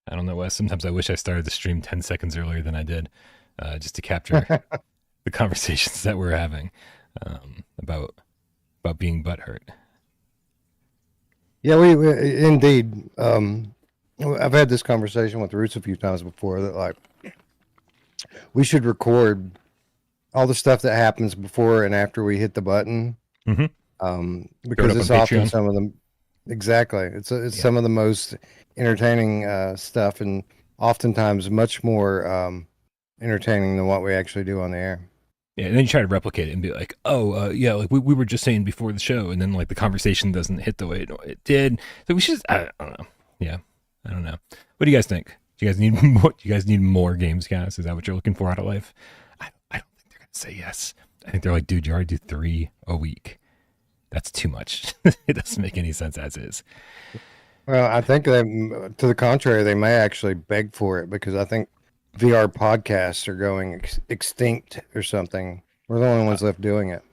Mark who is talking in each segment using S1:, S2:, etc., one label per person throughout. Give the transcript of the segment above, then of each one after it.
S1: I don't know, Wes. Sometimes I wish I started the stream 10 seconds earlier than I did, just to capture the conversations that we're having about being butthurt.
S2: Yeah, we indeed. I've had this conversation with Roots a few times before that like we should record all the stuff that happens before and after we hit the button. Because it's often
S1: Patreon.
S2: some of them. Exactly. It's some of the most entertaining stuff, and oftentimes much more entertaining than what we actually do on the air.
S1: Yeah, and then you try to replicate it and be like, oh, yeah, like we were just saying before the show, and then like the conversation doesn't hit the way it did. So we should, I don't know. Yeah, I don't know. What do you guys think? Do you guys need more? Do you guys need more GAMESCAST? Is that what you're looking for out of life? I don't think they're gonna say yes. I think they're like, dude, you already do 3 a week. That's too much. It doesn't make any sense as is.
S2: Well, I think that, to the contrary, they may actually beg for it because I think VR podcasts are going extinct or something. We're the only ones left doing it.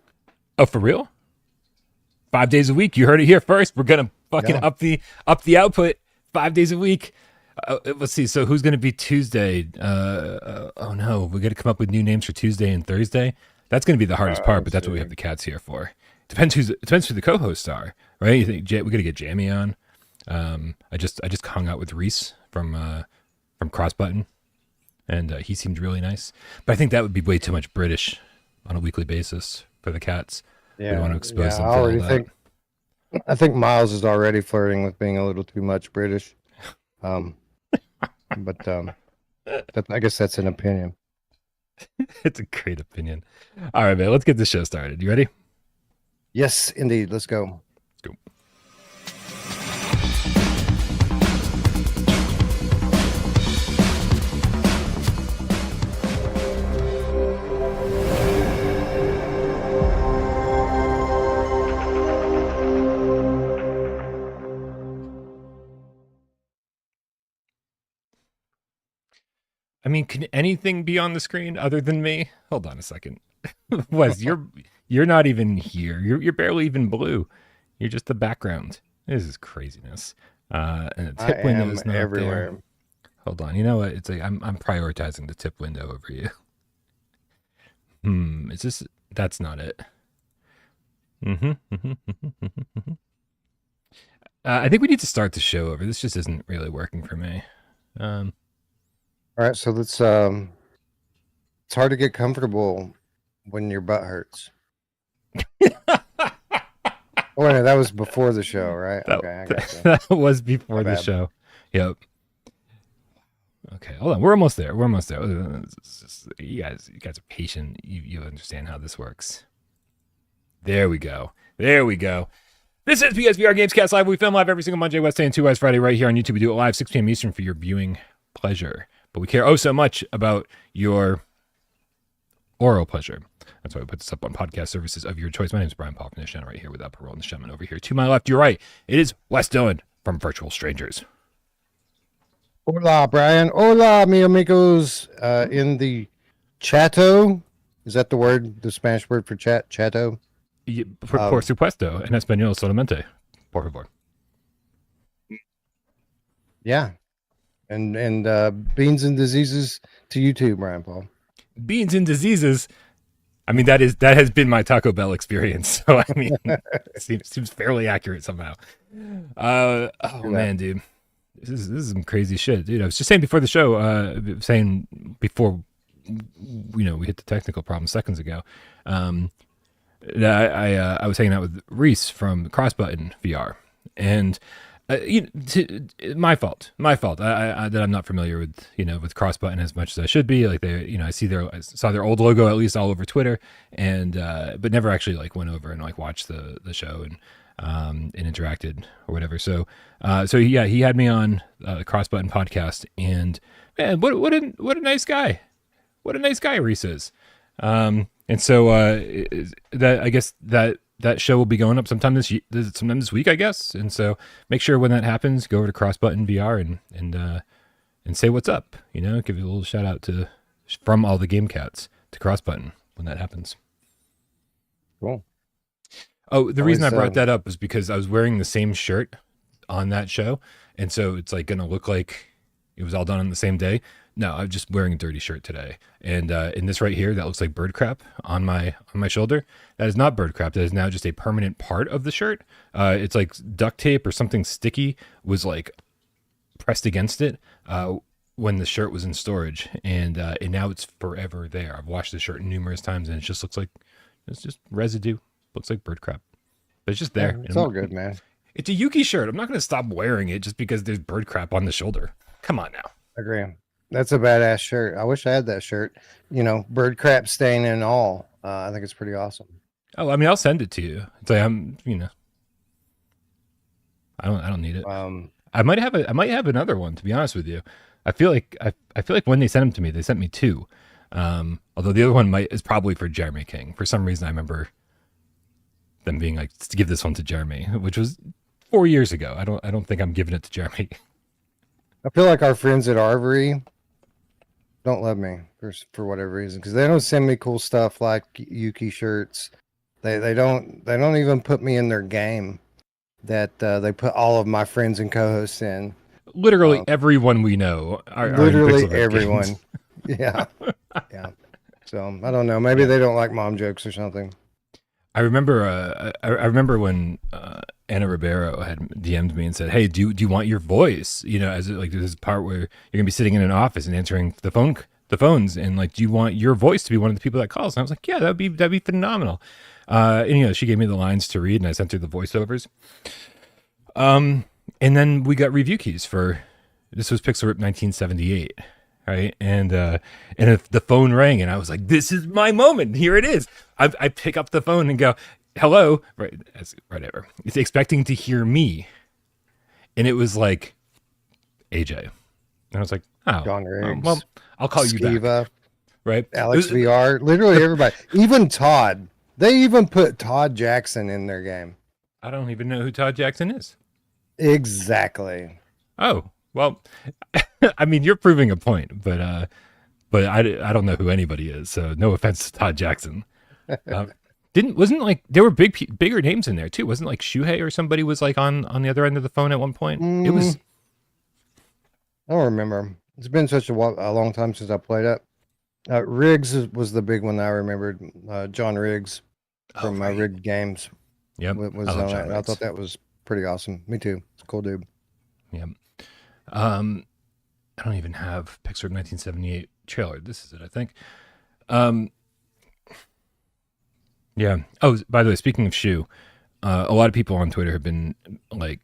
S1: Oh, for real? 5 days a week. You heard it here first. We're gonna fucking up the output 5 days a week. Let's see. So who's gonna be Tuesday? Oh no, we got to come up with new names for Tuesday and Thursday. That's gonna be the hardest part, but that's what we have the cats here for. Depends who the co-hosts are, right? You think we got to get Jamie on? I just hung out with Rites from Crossbutton, and he seemed really nice. But I think that would be way too much British on a weekly basis for the cats.
S2: Yeah,
S1: we want to expose them.
S2: I think Miles is already flirting with being a little too much British. But I guess that's an opinion.
S1: It's a great opinion. All right, man. Let's get the show started. You ready?
S2: Yes, indeed. Let's go.
S1: Let's go. I mean, can anything be on the screen other than me? Hold on a second. Wes, you're not even here. You're barely even blue. You're just the background. This is craziness. And the tip window is not everywhere. There. Hold on. You know what? It's like I'm prioritizing the tip window over you. Is this? That's not it. I think we need to start the show over. This just isn't really working for me.
S2: All right, so let's. It's hard to get comfortable when your butt hurts. Oh, no, that was before the show, right?
S1: That was before the show. Yep. Okay, hold on. We're almost there. You guys are patient. You understand how this works. There we go. This is PSVR GamesCast Live. We film live every single Monday, Wesday, and 2 West Friday right here on YouTube. We do it live 6 p.m. Eastern for your viewing pleasure. But we care so much about your oral pleasure. That's why we put this up on podcast services of your choice. My name is Bryan Paul from the channel right here with Parole and the Shaman over here. To my left, your right, it is Wes Dillon from Virtual Strangers.
S2: Hola, Brian. Hola, mi amigos. In the chato, is that the word, the Spanish word for chat? Chato?
S1: Por supuesto. En español solamente. Por favor.
S2: Yeah. And beans and diseases to you too, Brian Paul.
S1: Beans and diseases. I mean, that has been my Taco Bell experience. So I mean, it seems fairly accurate somehow. Man, dude, this is some crazy shit, dude. I was just saying before the show, before we hit the technical problem seconds ago. That I was hanging out with Rites from Crossbutton VR, and my fault. That I'm not familiar with with Crossbutton as much as I should be. Like I saw their old logo at least all over Twitter, and but never actually like went over and like watched the show and interacted or whatever. So yeah, he had me on the Crossbutton podcast, and man, what a nice guy. What a nice guy Rites is. And so that I guess that show will be going up sometime this week, I guess. And so make sure when that happens, go over to Crossbutton VR and say what's up. Give you a little shout out from all the game cats to Crossbutton when that happens.
S2: Cool.
S1: Oh, the reason I brought that up is because I was wearing the same shirt on that show, and so it's like gonna look like it was all done on the same day. No, I'm just wearing a dirty shirt today. And in this right here, that looks like bird crap on my shoulder. That is not bird crap. That is now just a permanent part of the shirt. It's like duct tape or something sticky was like pressed against it when the shirt was in storage, and now it's forever there. I've washed the shirt numerous times, and it just looks like it's just residue. Looks like bird crap. But it's just there.
S2: It's all good, man.
S1: It's a Yuki shirt. I'm not going to stop wearing it just because there's bird crap on the shoulder. Come on now.
S2: Agree. That's a badass shirt. I wish I had that shirt. You know, bird crap stain and all. I think it's pretty awesome.
S1: Oh, I mean, I'll send it to you. It's like I don't need it. I might have another one, to be honest with you. I feel like when they sent them to me, they sent me two. Although the other one is probably for Jeremy King. For some reason, I remember them being like, to give this one to Jeremy, which was 4 years ago. I don't think I'm giving it to Jeremy.
S2: I feel like our friends at Arvery don't love me for whatever reason, because they don't send me cool stuff like Yuki shirts. They don't even put me in their game that they put all of my friends and co-hosts in.
S1: Literally everyone we know
S2: literally everyone. Yeah. Yeah. So I don't know. Maybe they don't like mom jokes or something.
S1: I remember when Anna Ribeiro had DM'd me and said, "Hey, do you want your voice? You know, as like this part where you're gonna be sitting in an office and answering the phones, and like, do you want your voice to be one of the people that calls?" And I was like, "Yeah, that'd be phenomenal." And she gave me the lines to read, and I sent her the voiceovers. And then we got review keys for this was Pixel Rip 1978. Right. And if the phone rang and I was like, this is my moment. Here it is. I pick up the phone and go, hello. Right. Whatever. It's expecting to hear me. And it was like AJ. And I was like, oh,
S2: John Riggs,
S1: well, I'll call you back. Right.
S2: Alex VR, literally everybody, even Todd. They even put Todd Jackson in their game.
S1: I don't even know who Todd Jackson is.
S2: Exactly.
S1: Oh, well, I mean, you're proving a point, but I don't know who anybody is. So no offense to Todd Jackson. Wasn't like there were bigger names in there too. Wasn't like Shuhei or somebody was like on the other end of the phone at one point. It was.
S2: I don't remember. It's been such a long time since I played it. Riggs was the big one I remembered. John Riggs from my Rigged Games.
S1: Yep.
S2: Was on it. I thought that was pretty awesome. Me too. It's a cool dude.
S1: Yep. I don't even have Pixar 1978 trailer. This is it, I think. Yeah. Oh, by the way, speaking of Shu, a lot of people on Twitter have been like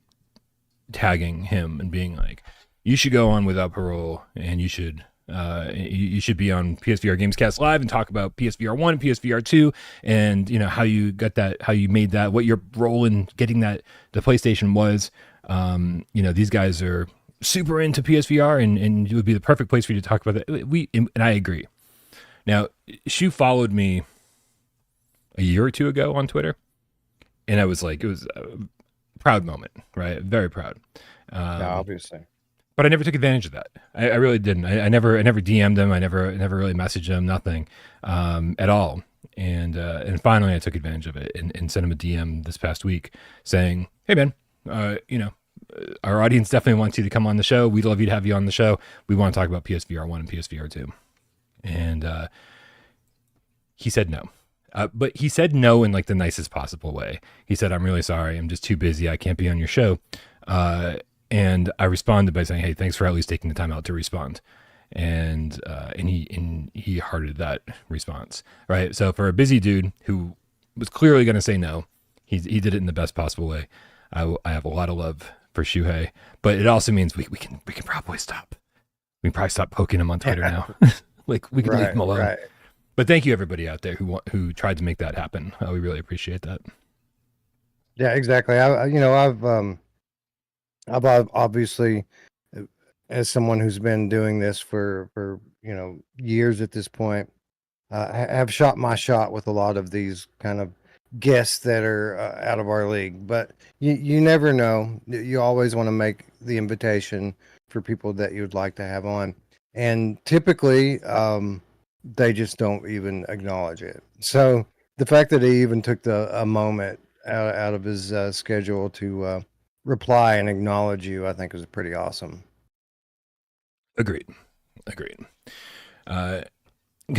S1: tagging him and being like, you should go on without Parole, and you should be on PSVR GamesCast Live and talk about PSVR 1 and PSVR 2, and how you got that, how you made that, what your role in getting that the PlayStation was. These guys are super into PSVR, and it would be the perfect place for you to talk about that. And I agree. Now, Shu followed me a year or two ago on Twitter, and I was like, it was a proud moment, right? Very proud.
S2: Yeah, obviously.
S1: But I never took advantage of that. I really didn't. I never DM'd him. I never really messaged him. Nothing at all. And finally, I took advantage of it and sent him a DM this past week saying, "Hey, man, our audience definitely wants you to come on the show. We'd love you to have you on the show. We want to talk about PSVR 1 and PSVR 2." And he said no. But he said no in like the nicest possible way. He said, "I'm really sorry. I'm just too busy. I can't be on your show." And I responded by saying, "Hey, thanks for at least taking the time out to respond." And he hearted that response, right? So for a busy dude who was clearly going to say no, he did it in the best possible way. I have a lot of love for Shuhei, but it also means we can probably stop. We can probably stop poking him on Twitter now. Like we can leave him alone. Right. But thank you everybody out there who tried to make that happen. We really appreciate that.
S2: Yeah, exactly. I've obviously, as someone who's been doing this for years at this point, have shot my shot with a lot of these kind of guests that are out of our league. But you never know. You always want to make the invitation for people that you would like to have on, and typically they just don't even acknowledge it. So the fact that he even took a moment out of his schedule to reply and acknowledge you, I think is pretty awesome.
S1: Agreed. Because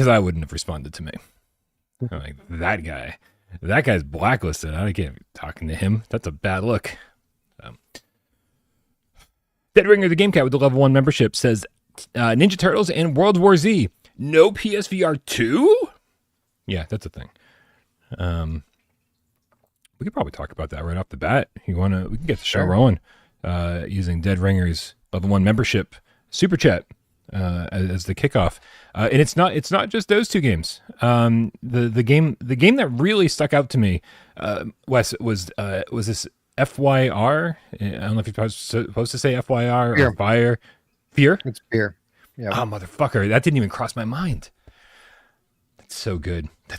S1: I wouldn't have responded to me. I'm like, that guy's blacklisted. I can't be talking to him. That's a bad look. Dead Ringer, the Game Cat with the level 1 membership, says Ninja Turtles and World War Z. No PSVR2? Yeah, that's a thing. We could probably talk about that right off the bat. We can get the show rolling using Dead Ringer's level 1 membership super chat as the kickoff. And it's not just those two games. The game that really stuck out to me, Wes, was this FYR. I don't know if you're supposed to say FYR or Fire. Fear?
S2: It's Fear.
S1: Yeah. Oh, motherfucker. That didn't even cross my mind. That's so good. Now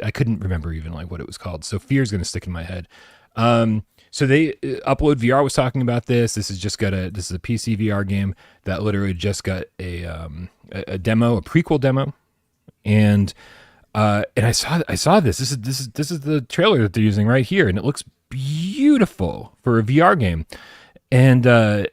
S1: I couldn't remember even like what it was called. So Fear's going to stick in my head. So they Upload VR was talking about this. This is a PCVR game that literally just got a demo, a prequel demo. And I saw this. This is the trailer that they're using right here, and it looks beautiful for a VR game. And so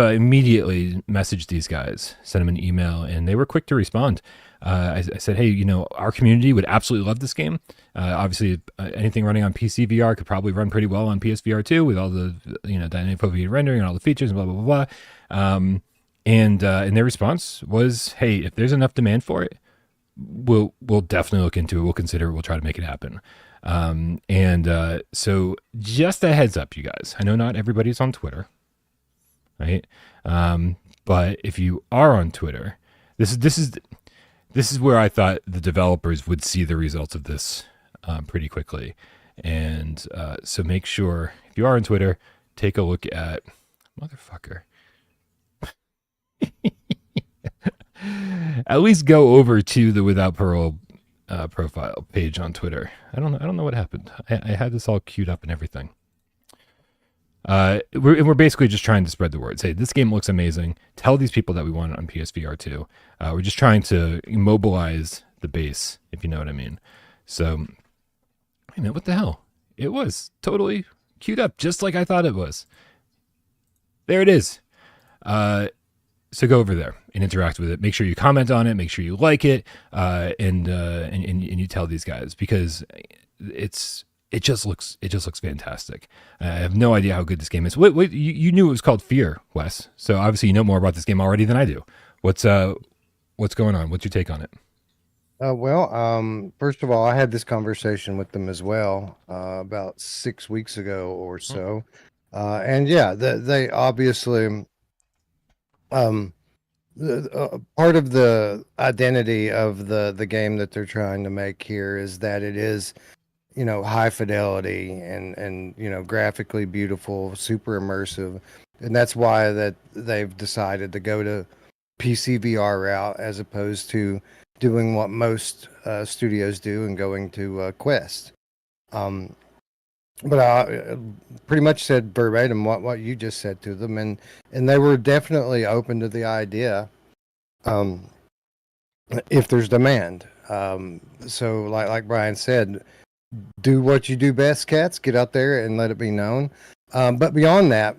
S1: I immediately messaged these guys, sent them an email, and they were quick to respond. I said, hey, our community would absolutely love this game. Obviously, anything running on PCVR could probably run pretty well on PSVR2 with all the dynamic foveated rendering and all the features and blah blah blah blah. And their response was, hey, if there's enough demand for it, we'll definitely look into it. We'll consider it. We'll try to make it happen. So just a heads up, you guys. I know not everybody's on Twitter, right? But if you are on Twitter, this is where I thought the developers would see the results of this pretty quickly. And so make sure, if you are on Twitter, take a look at motherfucker. At least go over to the Without Parole profile page on Twitter. I don't know what happened. I had this all queued up and everything. We're basically just trying to spread the word. Say, this game looks amazing. Tell these people that we want it on PSVR 2. We're just trying to mobilize the base, if you know what I mean. So, hey man, what the hell? It was totally queued up, just like I thought it was. There it is. So go over there and interact with it. Make sure you comment on it. Make sure you like it, and you tell these guys, because it just looks fantastic. I have no idea how good this game is. Wait, you knew it was called Fear, Wes. So obviously you know more about this game already than I do. What's going on? What's your take on it?
S2: First of all, I had this conversation with them as well about 6 weeks ago or so, and yeah, they obviously. Part of the identity of the game that they're trying to make here is that it is, high fidelity and graphically beautiful, super immersive, and that's why that they've decided to go to PCVR route as opposed to doing what most studios do and going to Quest. But I pretty much said verbatim what you just said to them, and they were definitely open to the idea, if there's demand. So like Bryan said, do what you do best, cats. Get out there and let it be known. But beyond that,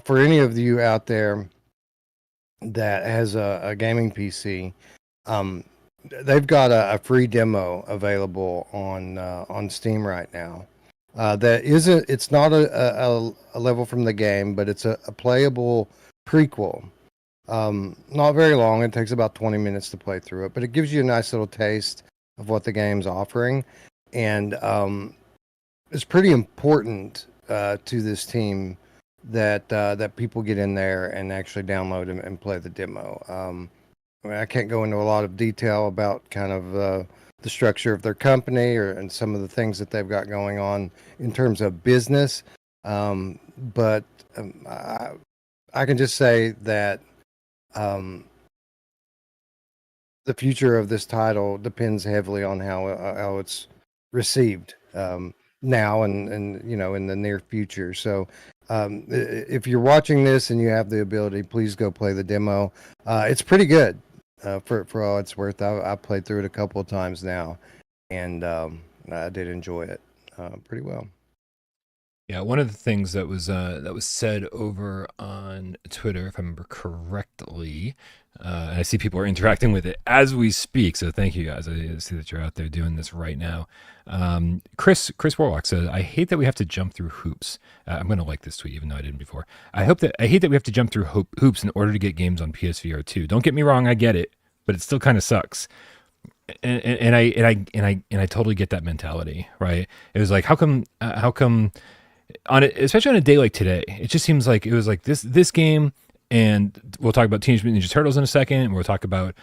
S2: for any of you out there that has a gaming PC, they've got a free demo available on Steam right now. It's not a level from the game, but it's a playable prequel. Not very long. It takes about 20 minutes to play through it, but it gives you a nice little taste of what the game's offering. And it's pretty important to this team that people get in there and actually download and play the demo. I can't go into a lot of detail about kind of the structure of their company and some of the things that they've got going on in terms of business. But I can just say that the future of this title depends heavily on how it's received now and in the near future. So if you're watching this and you have the ability, please go play the demo. It's pretty good. For all it's worth. I played through it a couple of times now, and I did enjoy it pretty well.
S1: Yeah, one of the things that was said over on Twitter, if I remember correctly, and I see people are interacting with it as we speak. So thank you guys. I see that you're out there doing this right now. Chris Warlock said, "I hate that we have to jump through hoops." I'm going to like this tweet, even though I didn't before. I hate that we have to jump through hoops in order to get games on PSVR2. Don't get me wrong, I get it, but it still kind of sucks. And I totally get that mentality, right? It was like, how come on it, especially on a day like today, it just seems like it was like this game, and we'll talk about Teenage Mutant Ninja Turtles in a second, and we'll talk about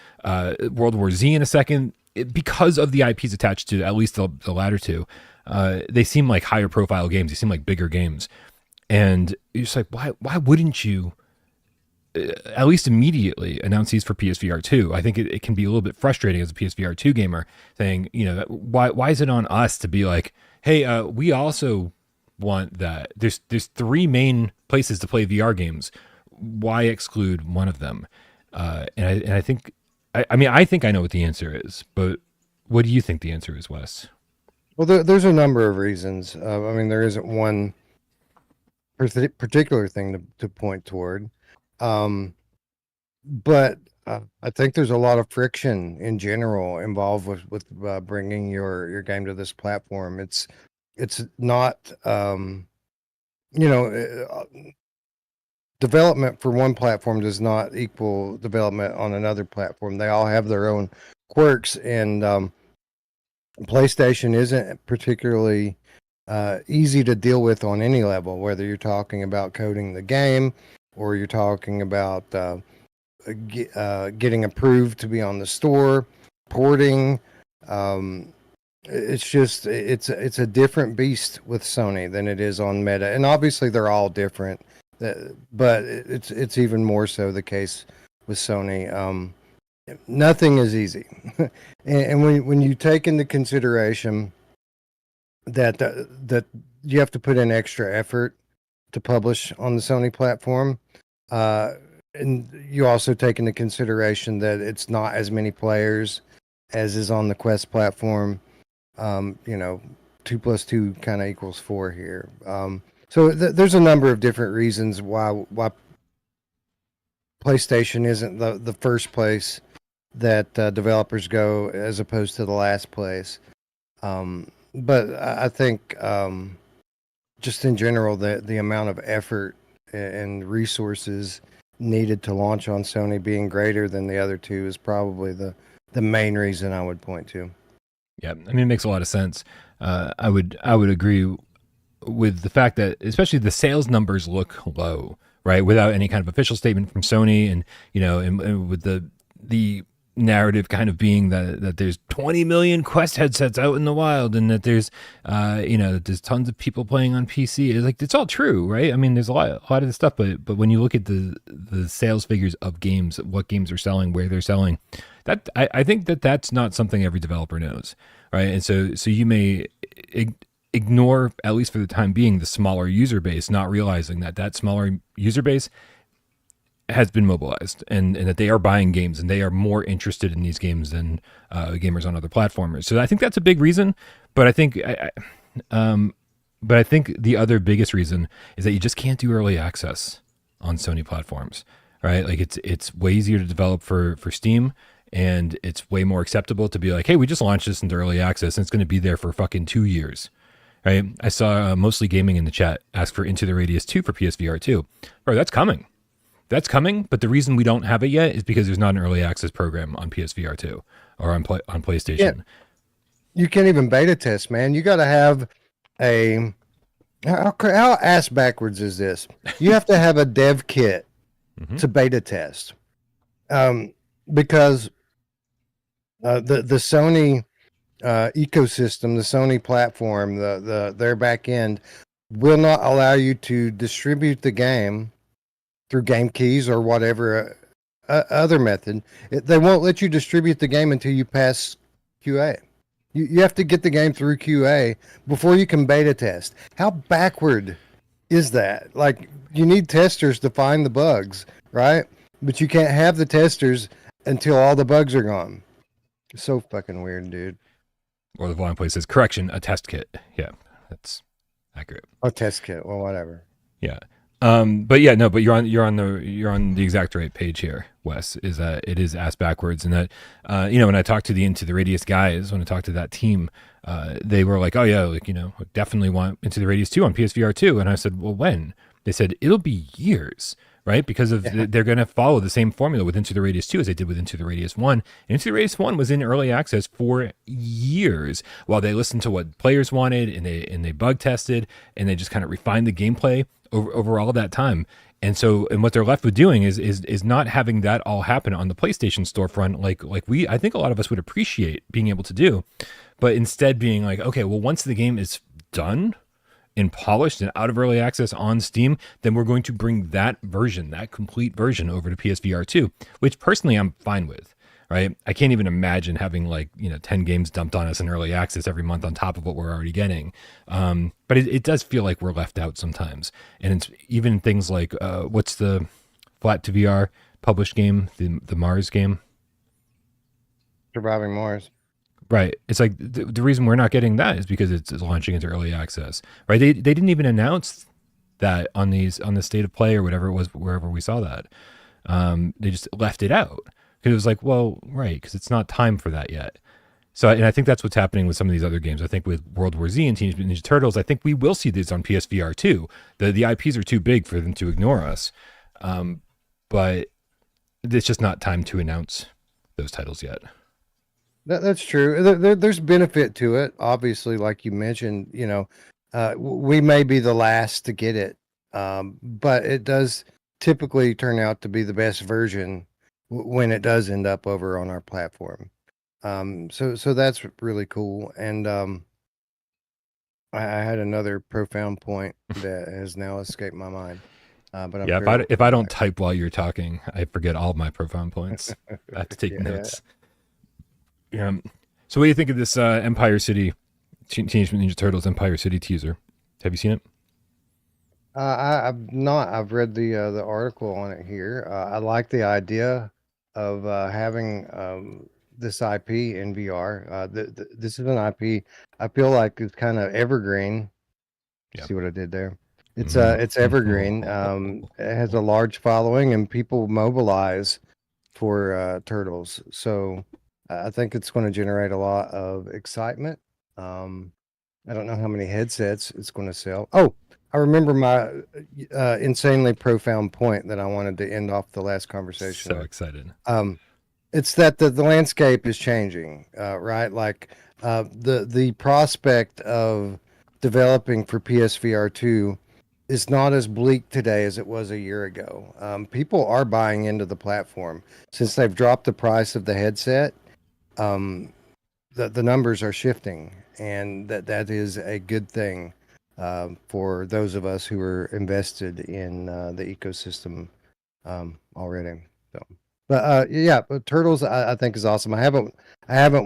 S1: World War Z in a second. Because of the IPs attached to at least the latter two, they seem like higher profile games. They seem like bigger games, and you're just like, why wouldn't you at least immediately announce these for PSVR 2? I think it can be a little bit frustrating as a PSVR 2 gamer, saying, why is it on us to be like, hey, we also want that. There's three main places to play VR games. Why exclude one of them? And I think, I think I know what the answer is, but what do you think the answer is, Wes?
S2: Well, there's a number of reasons. There isn't one particular thing to point toward. But I think there's a lot of friction in general involved with bringing your game to this platform. It's not, development for one platform does not equal development on another platform. They all have their own quirks, and PlayStation isn't particularly easy to deal with on any level, whether you're talking about coding the game or you're talking about getting approved to be on the store, porting. It's a different beast with Sony than it is on Meta, and obviously they're all different, but it's even more so the case with Sony. Nothing is easy, and when you take into consideration that you have to put in extra effort to publish on the Sony platform, and you also take into consideration that it's not as many players as is on the Quest platform. 2 plus 2 kind of equals 4 here. So there's a number of different reasons why PlayStation isn't the first place that developers go as opposed to the last place. But I think just in general, the amount of effort and resources needed to launch on Sony being greater than the other two is probably the main reason I would point to.
S1: Yeah, it makes a lot of sense. I would agree with the fact that especially the sales numbers look low, right? Without any kind of official statement from Sony, and and with the narrative kind of being that there's 20 million Quest headsets out in the wild, and that there's there's tons of people playing on PC. It's like, it's all true, right? There's a lot of this stuff, but when you look at the sales figures of games, what games are selling, where they're selling, that I think that's not something every developer knows, right? And so you may ignore, at least for the time being, the smaller user base, not realizing that smaller user base has been mobilized, and that they are buying games, and they are more interested in these games than gamers on other platformers. So I think that's a big reason. But I think the other biggest reason is that you just can't do early access on Sony platforms, right? Like it's way easier to develop for Steam, and it's way more acceptable to be like, hey, we just launched this into early access, and it's going to be there for fucking 2 years. Right? I saw Mostly Gaming in the chat ask for Into the Radius 2 for PSVR 2. Bro, that's coming. That's coming, but the reason we don't have it yet is because there's not an early access program on PSVR 2 or on PlayStation.
S2: Yeah. You can't even beta test, man. You got to have a... How ass backwards is this? You have to have a dev kit to beta test. Because the Sony ecosystem, the Sony platform, their back end will not allow you to distribute the game through game keys or whatever other method. They won't let you distribute the game until you pass QA. You have to get the game through QA before you can beta test. How backward is that? Like, you need testers to find the bugs, right? But you can't have the testers until all the bugs are gone. It's so fucking weird, dude.
S1: Or the volume play says, correction, a test kit. Yeah, Accurate.
S2: Oh, test kit. Well, whatever.
S1: Yeah. But yeah, no, but you're on the exact right page here, Wes, is that it is asked backwards. And that, when I talked to the Into the Radius guys, when I talked to that team, they were like, oh yeah, like, definitely want Into the Radius 2 on PSVR 2. And I said, well, when? They said, it'll be years, right? Because they're going to follow the same formula with Into the Radius 2 as they did with Into the Radius 1. And Into the Radius 1 was in early access for years while they listened to what players wanted and they bug tested and they just kind of refined the gameplay over all that time. And what they're left with doing is not having that all happen on the PlayStation storefront I think a lot of us would appreciate being able to do, but instead being like, okay, well, once the game is done and polished and out of early access on Steam, then we're going to bring that complete version over to PSVR 2, which personally I'm fine with. Right? I can't even imagine having 10 games dumped on us in early access every month on top of what we're already getting. But it does feel like we're left out sometimes. And it's even things like, what's the Flat to VR published game, the Mars game?
S2: Surviving Mars.
S1: Right. It's like the reason we're not getting that is because it's launching into early access. Right? They didn't even announce that on the state of play or whatever it was, wherever we saw that. They just left it out. Because it was like, well, right, because it's not time for that yet. So, and I think that's what's happening with some of these other games. I think with World War Z and Teenage Mutant Ninja Turtles, I think we will see these on PSVR 2. The IPs are too big for them to ignore us. But it's just not time to announce those titles yet.
S2: That's true. There's benefit to it. Obviously, like you mentioned, we may be the last to get it. But it does typically turn out to be the best version when it does end up over on our platform. So that's really cool. And I had another profound point that has now escaped my mind. But I'm
S1: sure if I don't type while you're talking, I forget all my profound points. I have to take notes. Yeah. So what do you think of this Empire City, Teenage Mutant Ninja Turtles Empire City teaser? Have you seen it?
S2: I've not. I've read the article on it here. I like the idea of having this IP in VR. This is an IP I feel like is kind of evergreen. Yeah. See what I did there? It's evergreen. It has a large following and people mobilize for Turtles. So I think it's going to generate a lot of excitement. I don't know how many headsets it's going to sell. Oh, I remember my insanely profound point that I wanted to end off the last conversation.
S1: So excited.
S2: It's that the landscape is changing, right? Like the prospect of developing for PSVR 2 is not as bleak today as it was a year ago. People are buying into the platform. Since they've dropped the price of the headset, the numbers are shifting, and that is a good thing. For those of us who are invested in the ecosystem already. So, but Turtles I think is awesome. I haven't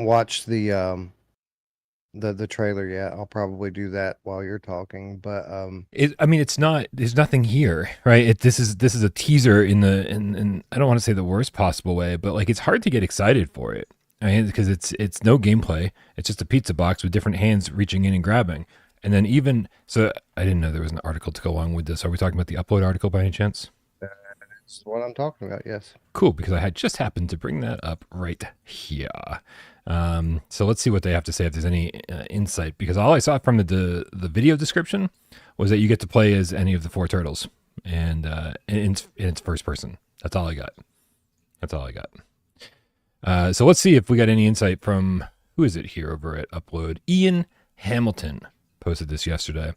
S2: watched the trailer yet. I'll probably do that while you're talking. But
S1: it's not. There's nothing here, right? This is a teaser in I don't want to say the worst possible way, but it's hard to get excited for it. I mean, because it's no gameplay. It's just a pizza box with different hands reaching in and grabbing. And then so I didn't know there was an article to go along with this. Are we talking about the upload article by any chance?
S2: That's what I'm talking about, yes.
S1: Cool, because I had just happened to bring that up right here. So let's see what they have to say, if there's any insight. Because all I saw from the video description was that you get to play as any of the four turtles. And it's first person. That's all I got. So let's see if we got any insight from, who is it here over at Upload? Ian Hamilton posted this yesterday.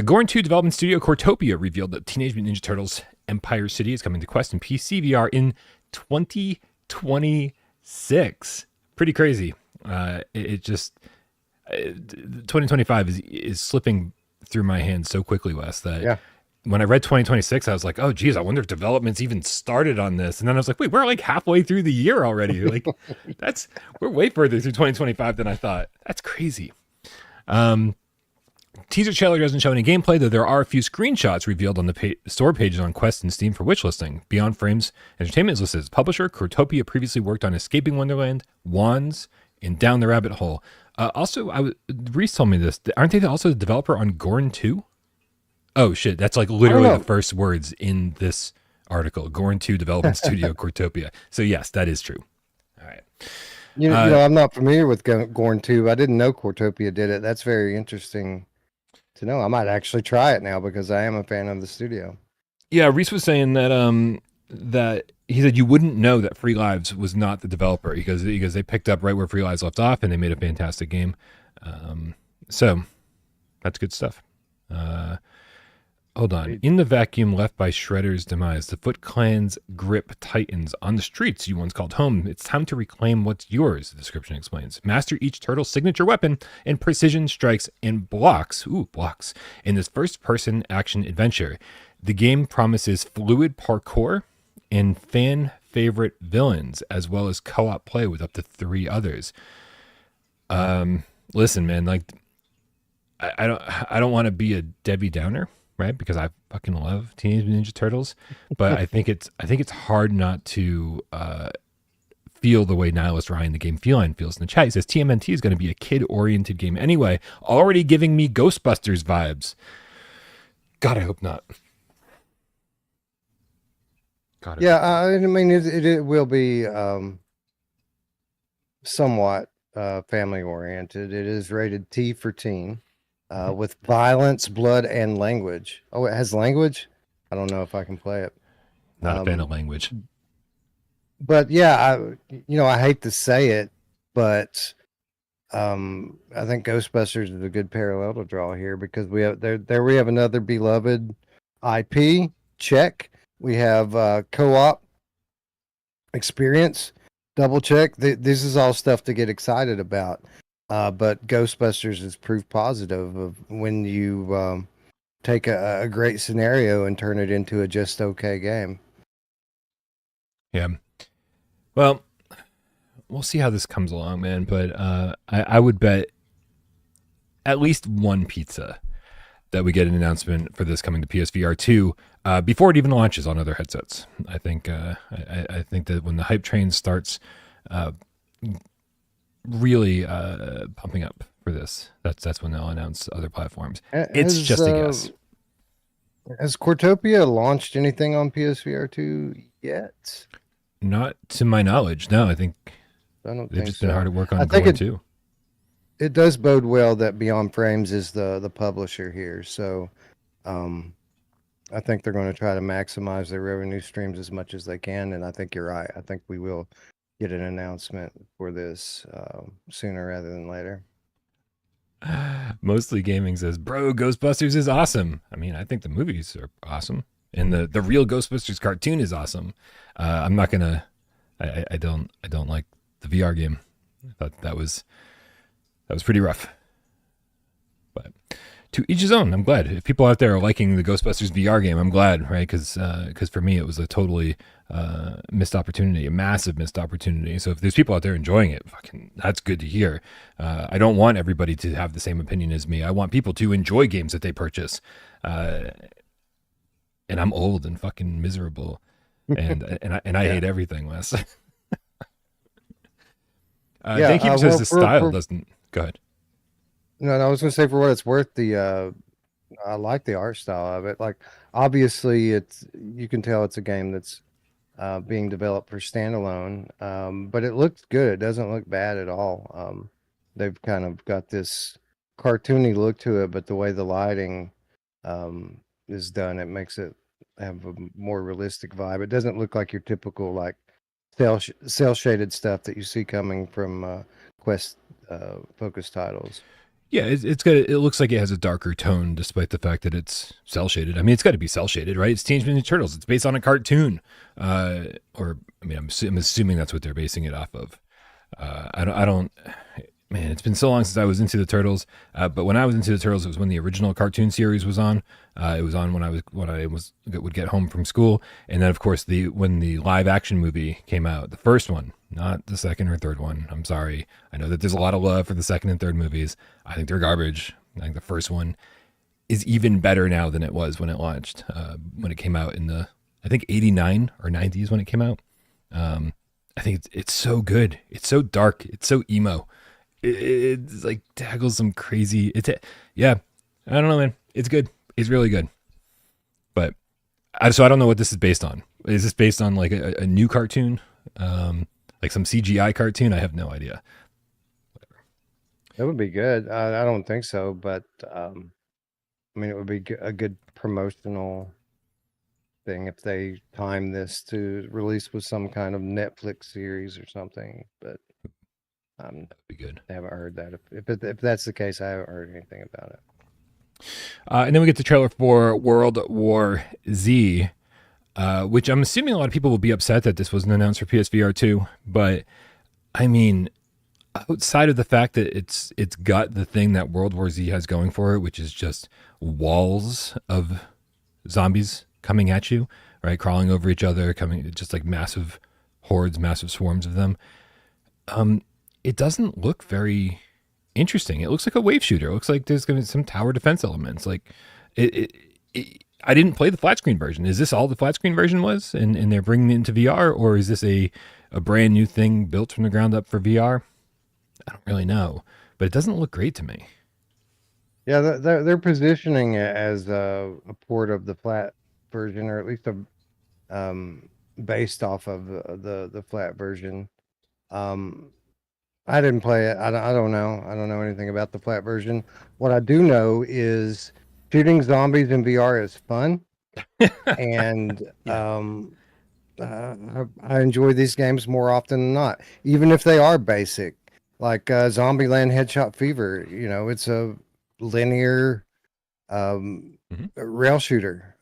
S1: Gorn 2 development studio Cortopia revealed that Teenage Mutant Ninja Turtles Empire City is coming to Quest and PCVR in 2026. Pretty crazy. 2025 is slipping through my hands so quickly, Wes, that when I read 2026, I was like, oh, geez, I wonder if development's even started on this. And then I was like, wait, we're halfway through the year already. We're way further through 2025 than I thought. That's crazy. Teaser trailer doesn't show any gameplay, though there are a few screenshots revealed on the store pages on Quest and Steam for wish listing. Beyond Frames Entertainment is listed as publisher. Cortopia previously worked on Escaping Wonderland, Wands, and Down the Rabbit Hole. Also, Reese told me this. Aren't they also the developer on Gorn 2? Oh shit, that's like literally the first words in this article. Gorn 2 development studio Cortopia. So yes, that is true. All right.
S2: You know, I'm not familiar with Gorn 2. I didn't know Cortopia did it. That's very interesting to know. I might actually try it now because I am a fan of the studio.
S1: Yeah, Reese was saying that that he said you wouldn't know that Free Lives was not the developer because they picked up right where Free Lives left off and they made a fantastic game. So that's good stuff. Hold on. In the vacuum left by Shredder's demise, the Foot Clan's grip tightens. On the streets you once called home, it's time to reclaim what's yours, the description explains. Master each turtle's signature weapon and precision strikes and blocks. Ooh, blocks. In this first-person action adventure, the game promises fluid parkour and fan-favorite villains, as well as co-op play with up to 3 others. Listen, man, like, I don't want to be a Debbie Downer, right? Because I fucking love Teenage Mutant Ninja Turtles, but I think it's hard not to feel the way Nihilist Ryan, the game Feline, feels in the chat. He says TMNT is going to be a kid-oriented game anyway, already giving me Ghostbusters vibes. God, I hope not. God,
S2: yeah, I mean, it will be somewhat family-oriented. It is rated T for teen. With violence, blood, and language. Oh, it has language? I don't know if I can play it.
S1: Not a fan of language.
S2: But yeah, I hate to say it, but I think Ghostbusters is a good parallel to draw here because we have we have another beloved IP. Check. We have co-op experience. Double check. This is all stuff to get excited about. But Ghostbusters is proof positive of when you take a great scenario and turn it into a just okay game.
S1: Yeah. Well, we'll see how this comes along, man. But I would bet at least one pizza that we get an announcement for this coming to PSVR 2 before it even launches on other headsets. I think I think that when the hype train starts really pumping up for this, that's when they'll announce other platforms. It's just a guess.
S2: Has Cortopia launched anything on PSVR 2 yet?
S1: Not to my knowledge. No, I think they've just been hard at work on Gorn too.
S2: It does bode well that Beyond Frames is the publisher here, so I think they're going to try to maximize their revenue streams as much as they can, and I think you're right. I think we will get an announcement for this sooner rather than later.
S1: Mostly Gaming says, bro, Ghostbusters is awesome. I mean, I think the movies are awesome, and the real Ghostbusters cartoon is awesome. I'm not gonna. I don't like the VR game. I thought that was pretty rough. But to each his own. I'm glad if people out there are liking the Ghostbusters VR game. I'm glad, right? Because for me it was a totally missed opportunity, a massive missed opportunity. So if there's people out there enjoying it, fucking, that's good to hear. I don't want everybody to have the same opinion as me. I want people to enjoy games that they purchase. And I'm old and fucking miserable, and I hate everything, Wes. Thank you says the style doesn't. Go ahead.
S2: No, I was going to say for what it's worth, I like the art style of it. Like, obviously, you can tell it's a game that's being developed for standalone, but it looks good. It doesn't look bad at all. They've kind of got this cartoony look to it, but the way the lighting is done, it makes it have a more realistic vibe. It doesn't look like your typical like cell shaded stuff that you see coming from Quest focused titles.
S1: Yeah, it's got. It looks like it has a darker tone, despite the fact that it's cell shaded. I mean, it's got to be cell shaded, right? It's Teenage Mutant Ninja Turtles. It's based on a cartoon, or I mean, I'm assuming that's what they're basing it off of. I don't. Man, it's been so long since I was into the Turtles. But when I was into the Turtles, it was when the original cartoon series was on. It was on when I would get home from school, and then of course when the live action movie came out, the first one, not the second or third one. I'm sorry. I know that there's a lot of love for the second and third movies. I think they're garbage. I think the first one is even better now than it was when it launched. When it came out in I think 89 or 90s when it came out. I think it's so good. It's so dark. It's so emo. it's like tackles some crazy. Yeah, I don't know, man. It's good. It's really good. But so I don't know what this is based on. Is this based on like a new cartoon, like some CGI cartoon? I have no idea.
S2: That would be good. I don't think so, but I mean, it would be a good promotional thing if they time this to release with some kind of Netflix series or something. But
S1: That'd be good.
S2: I haven't heard that. If that's the case, I haven't heard anything about it.
S1: And then we get the trailer for World War Z, which I'm assuming a lot of people will be upset that this wasn't announced for PSVR2. But I mean, outside of the fact that it's got the thing that World War Z has going for it, which is just walls of zombies coming at you, right, crawling over each other, coming just like massive hordes, massive swarms of them. It doesn't look very interesting. It looks like a wave shooter. It looks like there's going to be some tower defense elements. Like I didn't play the flat screen version. Is this all the flat screen version was, and they're bringing it into VR, or is this a brand new thing built from the ground up for VR? I don't really know, but it doesn't look great to me.
S2: Yeah, they're positioning it as a port of the flat version, or at least based off of the flat version. I didn't play it. I don't know. I don't know anything about the flat version. What I do know is shooting zombies in VR is fun, and
S1: Yeah.
S2: I enjoy these games more often than not, even if they are basic, like Zombieland Headshot Fever. You know, it's a linear
S1: Mhm.
S2: rail shooter,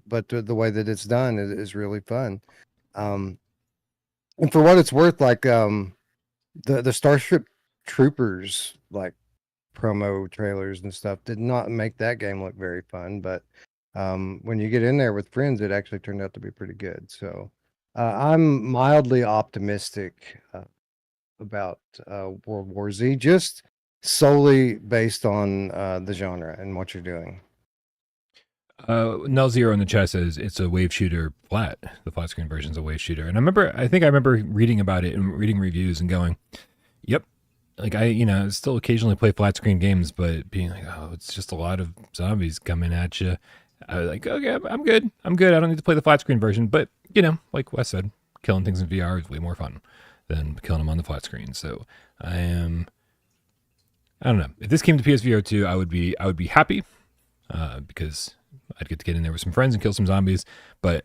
S2: but the way that it's done is really fun. Um, and for what it's worth, like the Starship Troopers like promo trailers and stuff did not make that game look very fun, but when you get in there with friends, it actually turned out to be pretty good. So I'm mildly optimistic about World War Z, just solely based on the genre and what you're doing.
S1: Null Zero in the chat says it's a wave shooter flat. The flat screen version is a wave shooter, and I think I remember reading about it and reading reviews and going, "Yep." Like I still occasionally play flat screen games, but being like, "Oh, it's just a lot of zombies coming at you." I was like, "Okay, I'm good. I'm good. I don't need to play the flat screen version." But like Wes said, killing things in VR is way more fun than killing them on the flat screen. So I am. I don't know. If this came to PSVR2, I would be happy because I'd get to get in there with some friends and kill some zombies. But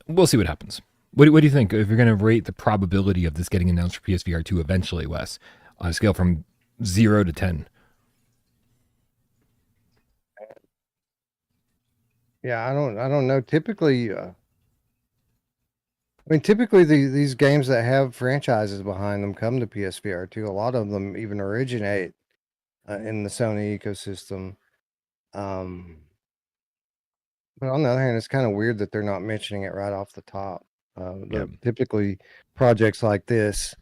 S1: we'll see what happens. What do you think if you're going to rate the probability of this getting announced for PSVR2 eventually, Wes, on a scale from 0 to 10?
S2: Yeah, I don't know. Typically, I mean, typically these games that have franchises behind them come to PSVR too. A lot of them even originate in the Sony ecosystem. Um, but on the other hand, it's kind of weird that they're not mentioning it right off the top.
S1: Yeah.
S2: Typically projects like this,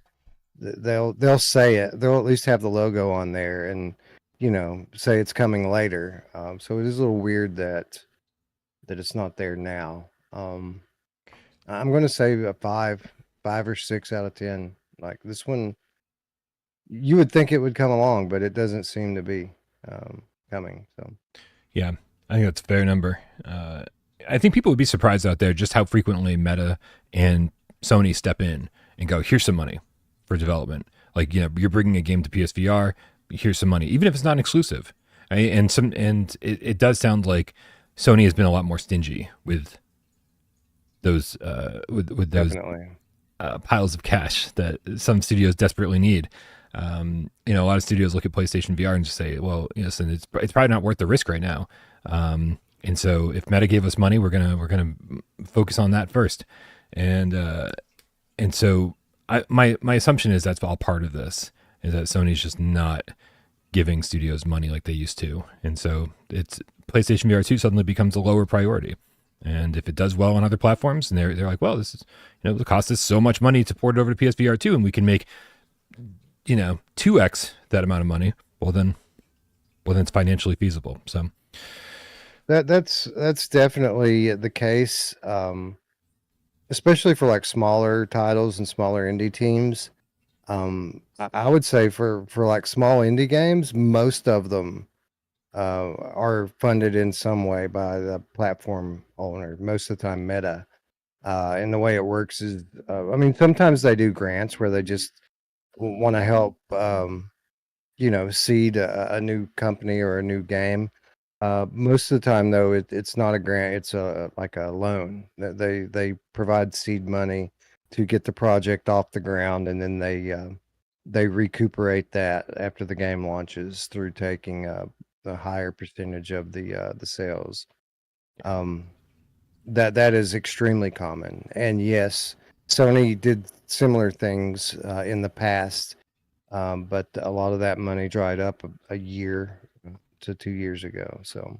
S2: they'll say it. They'll at least have the logo on there and say it's coming later. So it is a little weird that it's not there now. I'm going to say a 5 or 6 out of 10. Like this one, you would think it would come along, but it doesn't seem to be coming. So
S1: Yeah, I think that's a fair number. I think people would be surprised out there just how frequently Meta and Sony step in and go, "Here's some money for development." Like, you're bringing a game to PSVR. Here's some money, even if it's not exclusive. Right? And it does sound like Sony has been a lot more stingy with those with those
S2: definitely.
S1: piles of cash that some studios desperately need. A lot of studios look at PlayStation VR and just say, "Well, yes, and it's probably not worth the risk right now." And so, if Meta gave us money, we're gonna focus on that first. And so, my assumption is that's all part of this, is that Sony's just not giving studios money like they used to, and so it's PlayStation VR2 suddenly becomes a lower priority. And if it does well on other platforms, and they're like, "Well, this is it cost us so much money to port it over to PSVR2, and we can make 2x that amount of money." Well then it's financially feasible. So
S2: That's definitely the case. Especially for like smaller titles and smaller indie teams. I would say for like small indie games, most of them are funded in some way by the platform owner. Most of the time, Meta. And the way it works is, I mean, sometimes they do grants where they just want to help, seed a new company or a new game. Most of the time, though, it's not a grant; it's a like a loan. They provide seed money to get the project off the ground, and then they recuperate that after the game launches through taking a higher percentage of the sales. Um, that is extremely common, and yes, Sony did similar things in the past, but a lot of that money dried up a year to 2 years ago. So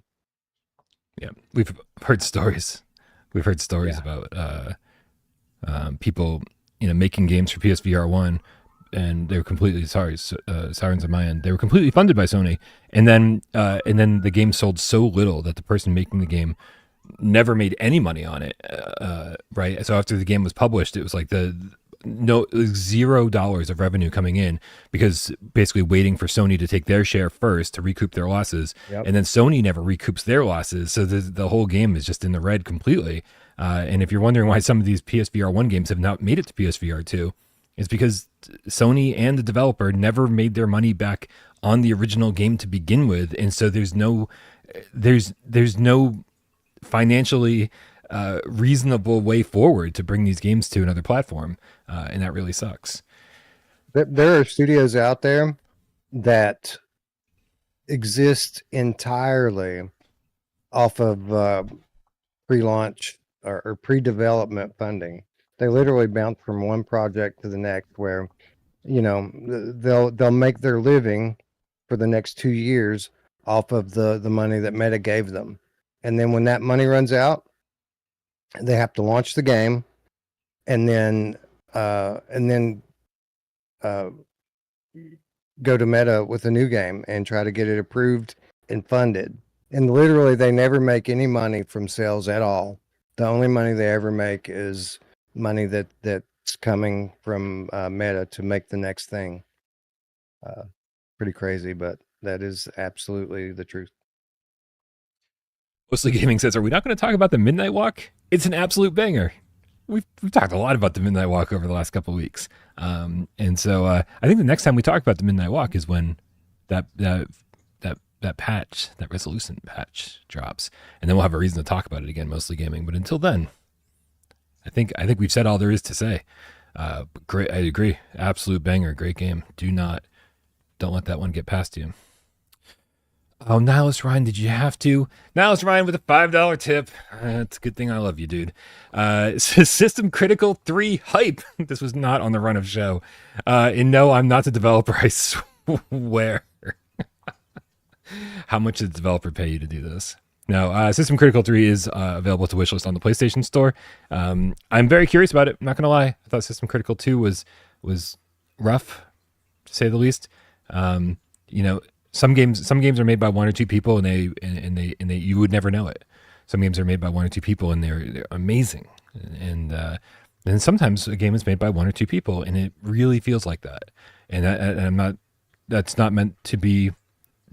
S1: Yeah, we've heard stories. We've heard stories
S2: yeah,
S1: about people, making games for PSVR one, and they were completely sirens on my end. They were completely funded by Sony, and then the game sold so little that the person making the game never made any money on it. Right. So after the game was published, it was like $0 of revenue coming in, because basically waiting for Sony to take their share first to recoup their losses,
S2: yep.
S1: and then Sony never recoups their losses, so the whole game is just in the red completely. And if you're wondering why some of these PSVR 1 games have not made it to PSVR 2, it's because Sony and the developer never made their money back on the original game to begin with, and so there's no financially reasonable way forward to bring these games to another platform, and that really sucks.
S2: There are studios out there that exist entirely off of pre-launch or pre-development funding. They literally bounce from one project to the next, where they'll make their living for the next 2 years off of the money that Meta gave them, and then when that money runs out, they have to launch the game, and then uh, go to Meta with a new game and try to get it approved and funded. And literally, they never make any money from sales at all. The only money they ever make is money that's coming from Meta to make the next thing. Pretty crazy, but that is absolutely the truth.
S1: Mostly Gaming says, "Are we not going to talk about the Midnight Walk? It's an absolute banger." We've talked a lot about the Midnight Walk over the last couple of weeks, and so I think the next time we talk about the Midnight Walk is when that patch, that resolution patch, drops, and then we'll have a reason to talk about it again. Mostly Gaming, but until then, I think we've said all there is to say. Great, I agree. Absolute banger, great game. Don't let that one get past you. Oh, Nihilus Ryan, did you have to? Nihilus Ryan with a $5 tip. It's a good thing I love you, dude. System Critical 3 hype. This was not on the run of show. And no, I'm not the developer, I swear. How much did the developer pay you to do this? No, System Critical 3 is available to wishlist on the PlayStation Store. I'm very curious about it. I'm not going to lie. I thought System Critical 2 was rough, to say the least. Some games are made by one or two people, and they you would never know it. Some games are made by one or two people, and they're amazing. And then sometimes a game is made by one or two people, and it really feels like that. And I'm not. That's not meant to be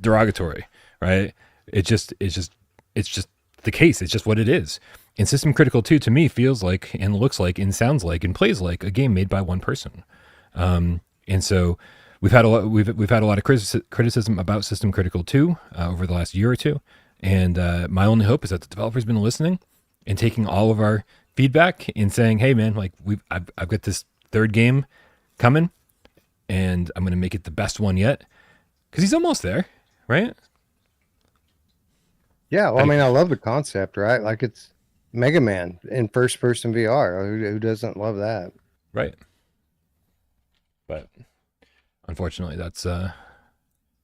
S1: derogatory, right? It's just the case. It's just what it is. And System Critical 2 to me feels like, and looks like, and sounds like, and plays like a game made by one person. And so we've had a lot of criticism about System Critical 2 over the last year or two, and my only hope is that the developer's been listening and taking all of our feedback and saying, "Hey, man, like I've got this third game coming, and I'm going to make it the best one yet," because he's almost there, right?
S2: Yeah, well, I mean, I love the concept, right? Like, it's Mega Man in first-person VR. Who doesn't love that?
S1: Right. But unfortunately, that's here.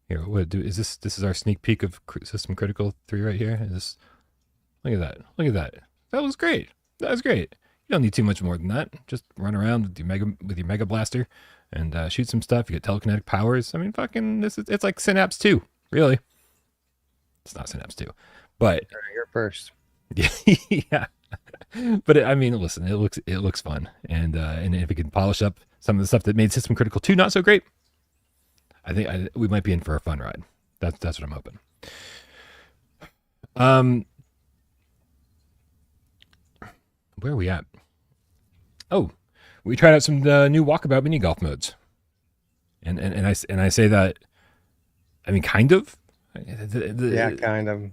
S1: Is this? This is our sneak peek of System Critical 3 right here. Look at that! Look at that! That was great. That was great. You don't need too much more than that. Just run around with your Mega Blaster and shoot some stuff. You get telekinetic powers. I mean, fucking, it's like Synapse 2. Really, it's not Synapse 2, but
S2: You're first.
S1: yeah. But I mean, listen, it looks fun, and if it can polish up some of the stuff that made System Critical 2 not so great. I think we might be in for a fun ride. That's what I'm hoping. Where are we at? Oh, we tried out some new Walkabout mini golf modes, and I say that, I mean, kind of.
S2: Yeah, kind of.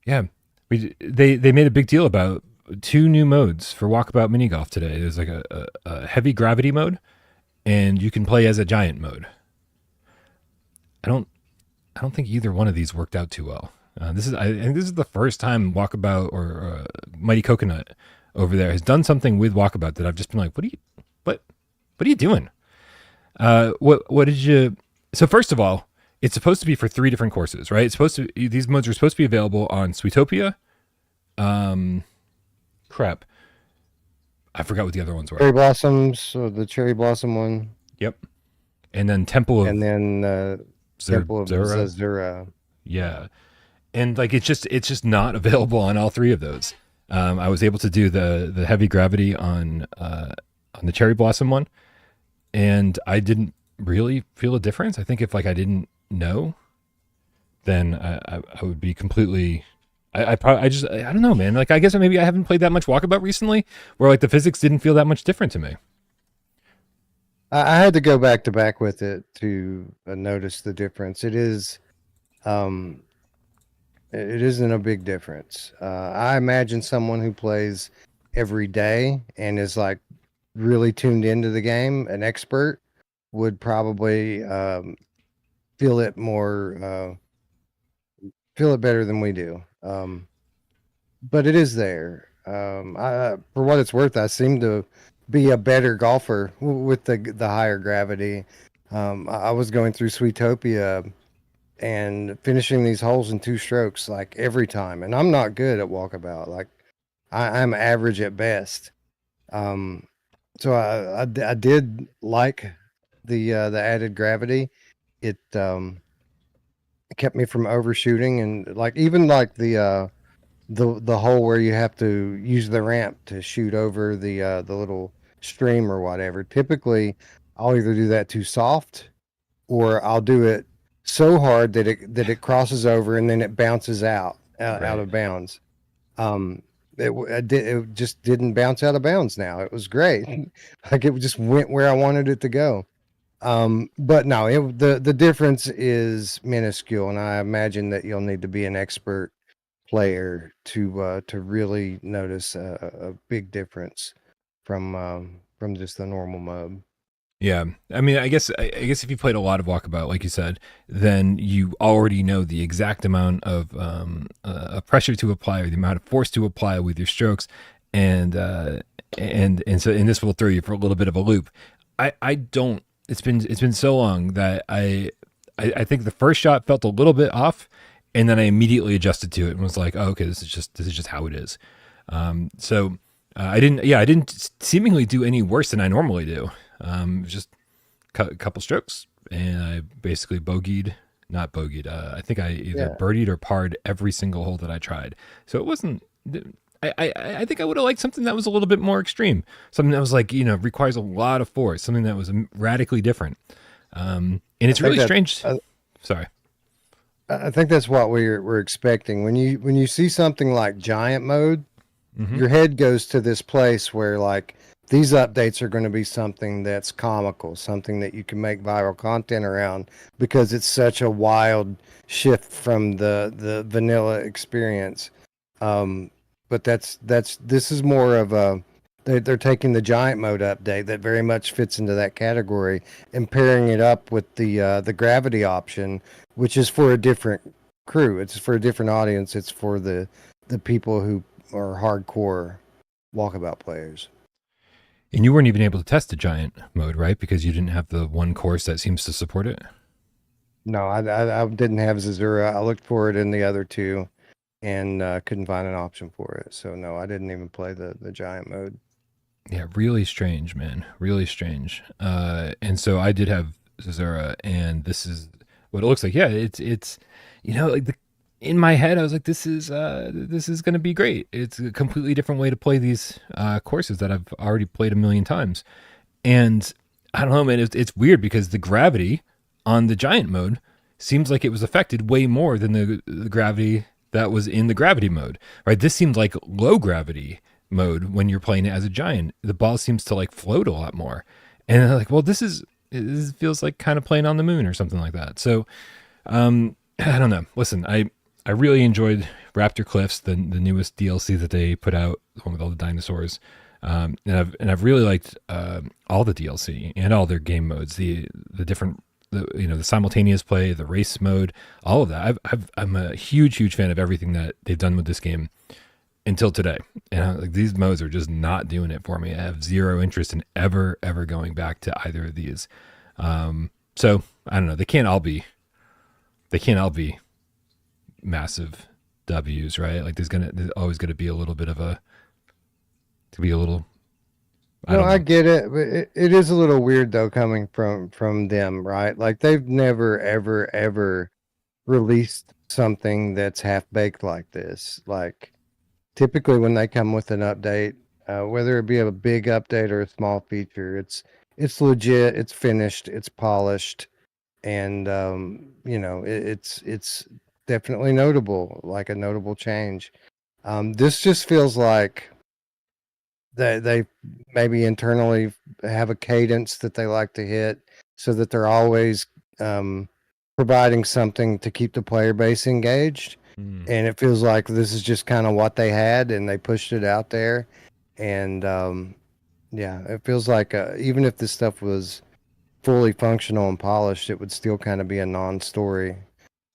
S1: Yeah, they made a big deal about 2 new modes for Walkabout mini golf today. There's like a heavy gravity mode, and you can play as a giant mode. I don't think either one of these worked out too well. I think this is the first time Walkabout or Mighty Coconut over there has done something with Walkabout that I've just been like, what are you doing? What did you? So first of all, it's supposed to be for 3 different courses, right? These modes are supposed to be available on Sweetopia. Crap, I forgot what the other ones were.
S2: Cherry Blossoms, so the Cherry Blossom one.
S1: Yep. And then Temple of,
S2: and then Temple of
S1: Zura.
S2: Zura.
S1: Yeah. And like it's just not available on all 3 of those. I was able to do the heavy gravity on the Cherry Blossom one, and I didn't really feel a difference. I think if like I didn't know, then I would be completely. I don't know, man. Like I guess maybe I haven't played that much Walkabout recently, where like the physics didn't feel that much different to me.
S2: I had to go back to back with it to notice the difference. It isn't a big difference. I imagine someone who plays every day and is like really tuned into the game, an expert, would probably feel it better than we do. But it is there. For what it's worth, I seem to be a better golfer with the higher gravity. I was going through Sweetopia and finishing these holes in 2 strokes like every time, and I'm not good at Walkabout. Like I'm average at best. So I did like the added gravity. It kept me from overshooting, and like even like the hole where you have to use the ramp to shoot over the little stream or whatever. Typically, I'll either do that too soft, or I'll do it so hard that it crosses over and then it bounces out of bounds. It just didn't bounce out of bounds. Now it was great. Like it just went where I wanted it to go. But no, the difference is minuscule, and I imagine that you'll need to be an expert player to really notice a big difference from just the normal mode.
S1: Yeah, I mean, I guess if you played a lot of Walkabout, like you said, then you already know the exact amount of pressure to apply or the amount of force to apply with your strokes, and so this will throw you for a little bit of a loop. I don't. It's been so long that I think the first shot felt a little bit off, and then I immediately adjusted to it and was like, oh, okay, this is just how it is. So I didn't seemingly do any worse than I normally do. Just a couple strokes, and I basically not bogeyed. I think I either birdied or parred every single hole that I tried. So it wasn't. I think I would have liked something that was a little bit more extreme, something that was like requires a lot of force, something that was radically different. And it's really strange. Sorry.
S2: I think that's what we're expecting when you see something like giant mode. Mm-hmm. Your head goes to this place where like these updates are going to be something that's comical, something that you can make viral content around because it's such a wild shift from the vanilla experience. But this is more of a they're taking the giant mode update that very much fits into that category and pairing it up with the gravity option, which is for a different crew. It's for a different audience. It's for the people who are hardcore Walkabout players.
S1: And you weren't even able to test the giant mode, right? Because you didn't have the one course that seems to support it.
S2: No, I didn't have Zazura. I looked for it in the other 2 and couldn't find an option for it. So no, I didn't even play the giant mode.
S1: Yeah, really strange, man. Really strange. And so I did have Zazura, and this is what it looks like. Yeah, it's like in my head I was like, this is going to be great. It's a completely different way to play these courses that I've already played a million times. And I don't know, man. It's weird because the gravity on the giant mode seems like it was affected way more than the gravity that was in the gravity mode, right? This seems like low gravity mode when you're playing it as a giant. The ball seems to like float a lot more, and I'm like, well, this feels like kind of playing on the moon or something like that. So, I don't know. Listen, I really enjoyed Raptor Cliffs, the newest DLC that they put out, the one with all the dinosaurs. And I've really liked all the DLC and all their game modes, the different, the simultaneous play, the race mode, all of that. I'm a huge fan of everything that they've done with this game until today. And like, these modes are just not doing it for me. I have zero interest in ever going back to either of these. So I don't know. They can't all be massive W's, right? Like there's always gonna be a little bit of a to be a little.
S2: No, I get it, but it is a little weird though coming from them, right? Like they've never ever released something that's half baked like this. Like typically when they come with an update, whether it be a big update or a small feature, it's legit, it's finished, it's polished, and it's definitely notable, like a notable change. This just feels like they maybe internally have a cadence that they like to hit, so that they're always providing something to keep the player base engaged. And it feels like this is just kind of what they had, and they pushed it out there. And yeah, it feels like even if this stuff was fully functional and polished, it would still kind of be a non-story.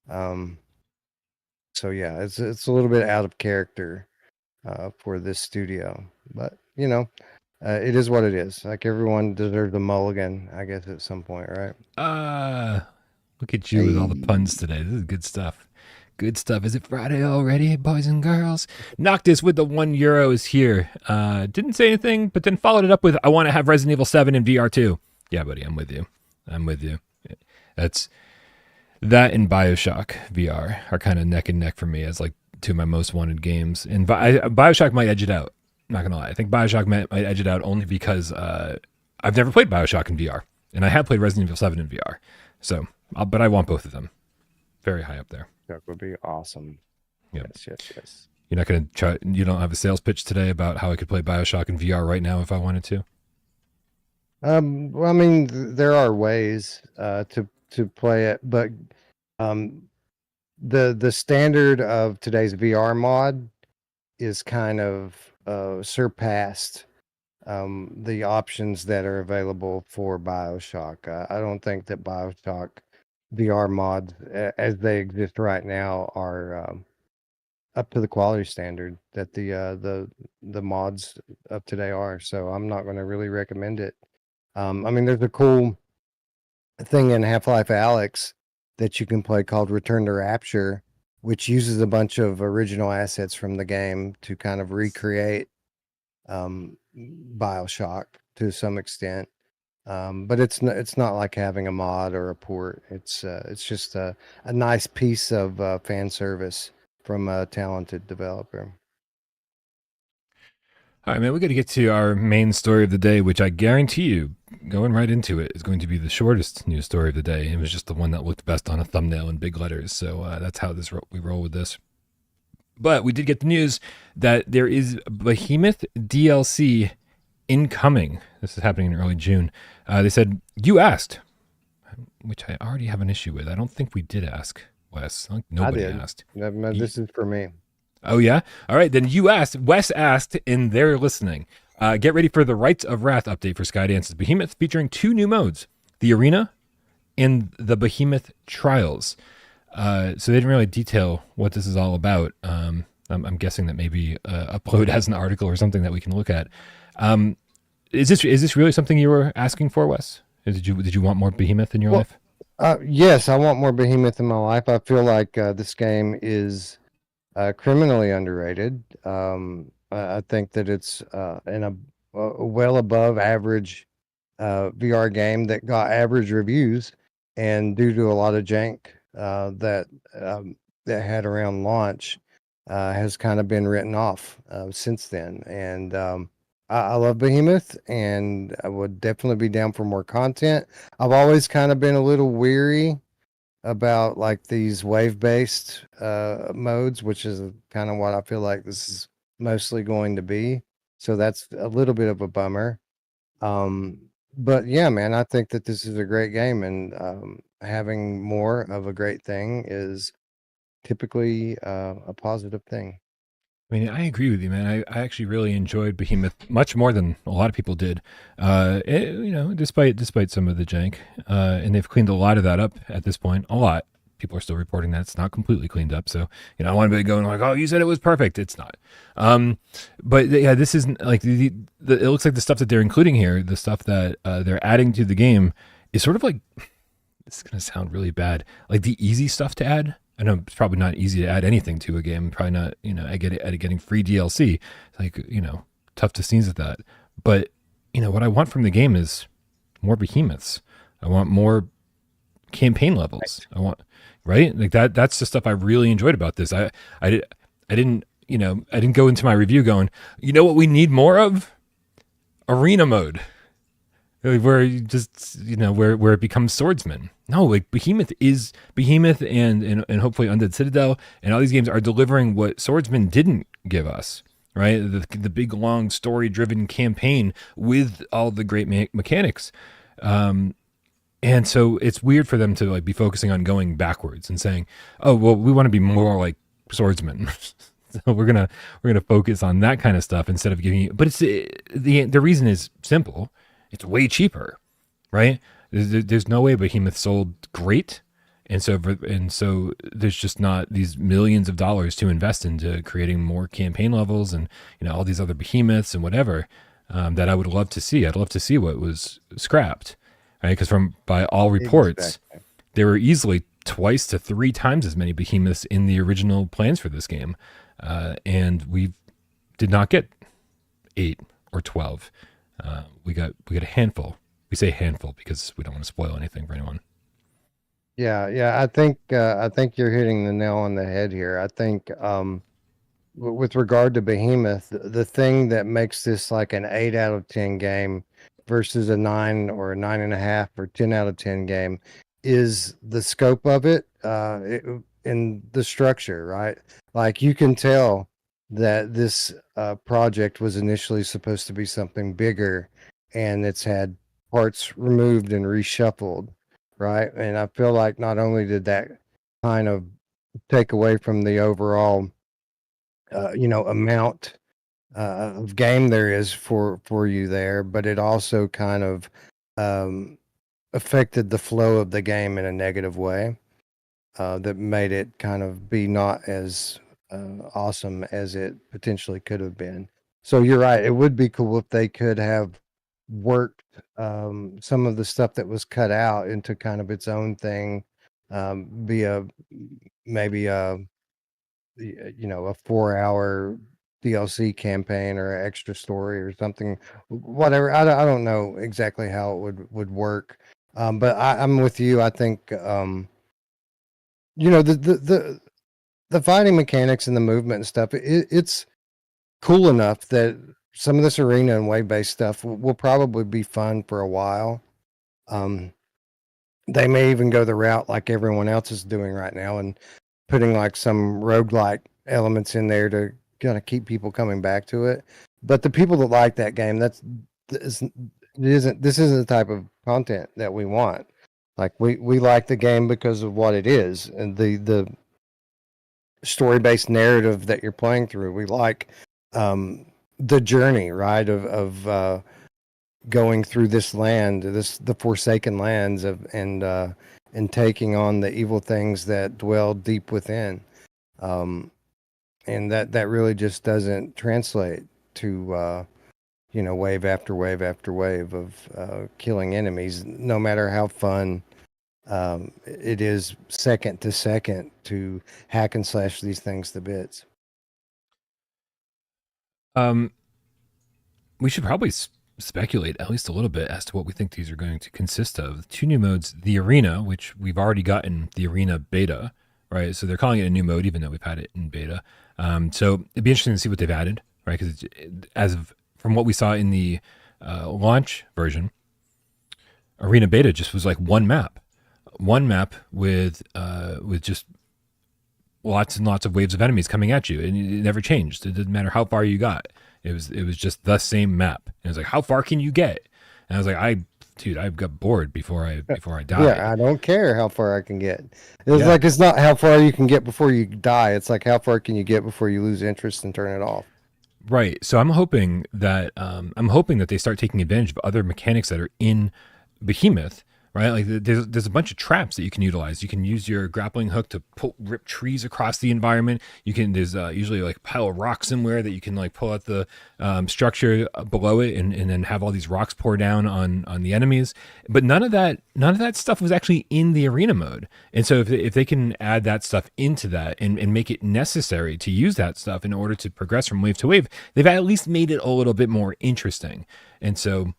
S2: So yeah, it's a little bit out of character for this studio, but it is what it is. Like everyone deserves a mulligan, I guess, at some point, right?
S1: Look at you with all the puns today. This is good stuff. Good stuff. Is it Friday already, boys and girls? Noctis with the €1 is here. Didn't say anything, but then followed it up with, I want to have Resident Evil 7 in VR2. Yeah, buddy, I'm with you. That and Bioshock VR are kind of neck and neck for me as like two of my most wanted games. And Bioshock might edge it out. I'm not gonna lie. I think Bioshock might edge it out only because I've never played Bioshock in VR, and I have played Resident Evil 7 in VR. So, but I want both of them. Very high up there.
S2: That would be awesome.
S1: Yep.
S2: Yes.
S1: You're not gonna try. You don't have a sales pitch today about how I could play Bioshock in VR right now if I wanted to.
S2: Well, I mean, there are ways to play it, but the standard of today's VR mod is kind of surpassed the options that are available for Bioshock. I don't think that Bioshock VR mods, as they exist right now, are up to the quality standard that the mods of today are. So I'm not going to really recommend it. I mean, there's a cool thing in Half-Life Alyx that you can play called Return to Rapture, which uses a bunch of original assets from the game to kind of recreate Bioshock to some extent. But it's not like having a mod or a port. It's just a nice piece of fan service from a talented developer.
S1: All right, man, we got to get to our main story of the day, which I guarantee you, going right into it, is going to be the shortest news story of the day. It was just the one that looked best on a thumbnail in big letters. So that's how we roll with this. But we did get the news that there is Behemoth DLC Incoming. This is happening in early June. They said, you asked, which I already have an issue with. I don't think we did ask, Wes. Nobody asked.
S2: This is for me.
S1: Oh, yeah? All right, then you asked. Wes asked, and they're listening. Get ready for the Rites of Wrath update for Skydance's Behemoth, featuring 2 new modes, the Arena and the Behemoth Trials. So they didn't really detail what this is all about. I'm guessing that maybe Upload has an article or something that we can look at. Is this really something you were asking for, Wes? Did you want more Behemoth in your life?
S2: Yes, I want more Behemoth in my life. I feel like this game is criminally underrated. I think that it's in a well above average VR game that got average reviews, and due to a lot of jank that had around launch, has kind of been written off since then. And I love Behemoth, and I would definitely be down for more content. I've always kind of been a little weary about like these wave-based modes, which is kind of what I feel like this is mostly going to be. So that's a little bit of a bummer. Um, but yeah, man, I think that this is a great game, and having more of a great thing is typically a positive thing.
S1: I mean, I agree with you, man. I actually really enjoyed Behemoth much more than a lot of people did. You know, despite some of the jank, and they've cleaned a lot of that up at this point. A lot. People are still reporting that it's not completely cleaned up. So, you know, I want to be going like, "Oh, you said it was perfect." It's not. But yeah, this isn't like it looks like the stuff that they're including here, the stuff that they're adding to the game, is sort of like, this is gonna sound really bad, like the easy stuff to add. I know it's probably not easy to add anything to a game. Probably not, you know, at getting free DLC. Like, you know, tough to sneeze at that. But, you know, what I want from the game is more behemoths. I want more campaign levels. I want, right? Like that's the stuff I really enjoyed about this. I didn't, you know, I didn't go into my review going, you know what we need more of? Arena mode. Where you just, you know, where it becomes swordsman. No, like Behemoth and hopefully Undead Citadel and all these games are delivering what swordsman didn't give us, right? The big long story driven campaign with all the great mechanics. And so it's weird for them to like be focusing on going backwards and saying, oh well, we want to be more like swordsman. So we're gonna focus on that kind of stuff instead of giving you, but it's the reason is simple. It's way cheaper, right? There's no way Behemoth sold great, and so there's just not these millions of dollars to invest into creating more campaign levels and, you know, all these other behemoths and whatever that I would love to see. I'd love to see what was scrapped, right? Because by all reports,
S2: Exactly.
S1: there were easily 2 to 3 times as many behemoths in the original plans for this game, and we did not get 8 or 12. We got a handful. We say handful because we don't want to spoil anything for anyone.
S2: Yeah. I think you're hitting the nail on the head here. I think with regard to Behemoth, the thing that makes this like an 8 out of 10 game versus a 9 or a 9.5 or 10 out of 10 game is the scope of it, and the structure, right? Like you can tell that this project was initially supposed to be something bigger, and it's had parts removed and reshuffled, right? And I feel like not only did that kind of take away from the overall amount of game there is for you there, but it also kind of um, affected the flow of the game in a negative way, that made it kind of be not as awesome as it potentially could have been. So you're right. It would be cool if they could have worked some of the stuff that was cut out into kind of its own thing, be a maybe a 4-hour DLC campaign or extra story or something, whatever. I don't know exactly how it would work, but I'm with you. I think the fighting mechanics and the movement and stuff. It's cool enough that some of this arena and wave based stuff will probably be fun for a while. Um, they may even go the route like everyone else is doing right now and putting like some roguelike elements in there to kind of keep people coming back to it. But the people that like that game, this isn't the type of content that we want. Like we like the game because of what it is and the story based narrative that you're playing through. We like the journey, right, of going through this land, the Forsaken Lands and taking on the evil things that dwell deep within. And that really just doesn't translate to wave after wave after wave of killing enemies, no matter how fun it is second to second to hack and slash these things to bits.
S1: We should probably speculate at least a little bit as to what we think these are going to consist of. 2 new modes: the arena, which we've already gotten the arena beta, right? So they're calling it a new mode, even though we've had it in beta. So it'd be interesting to see what they've added, right? Because from what we saw in the launch version, Arena Beta just was like one map with just lots and lots of waves of enemies coming at you, and it never changed. It didn't matter how far you got. It was just the same map. And it was like, how far can you get? And I was like, I got bored before I died.
S2: Yeah, I don't care how far I can get. It's like, it's not how far you can get before you die. It's like, how far can you get before you lose interest and turn it off?
S1: Right. So I'm hoping that they start taking advantage of other mechanics that are in Behemoth, right? Like there's a bunch of traps that you can utilize. You can use your grappling hook to rip trees across the environment. There's usually like a pile of rocks somewhere that you can like pull out the structure below it and then have all these rocks pour down on the enemies. But none of that stuff was actually in the arena mode. And so if they can add that stuff into that and make it necessary to use that stuff in order to progress from wave to wave, they've at least made it a little bit more interesting. And so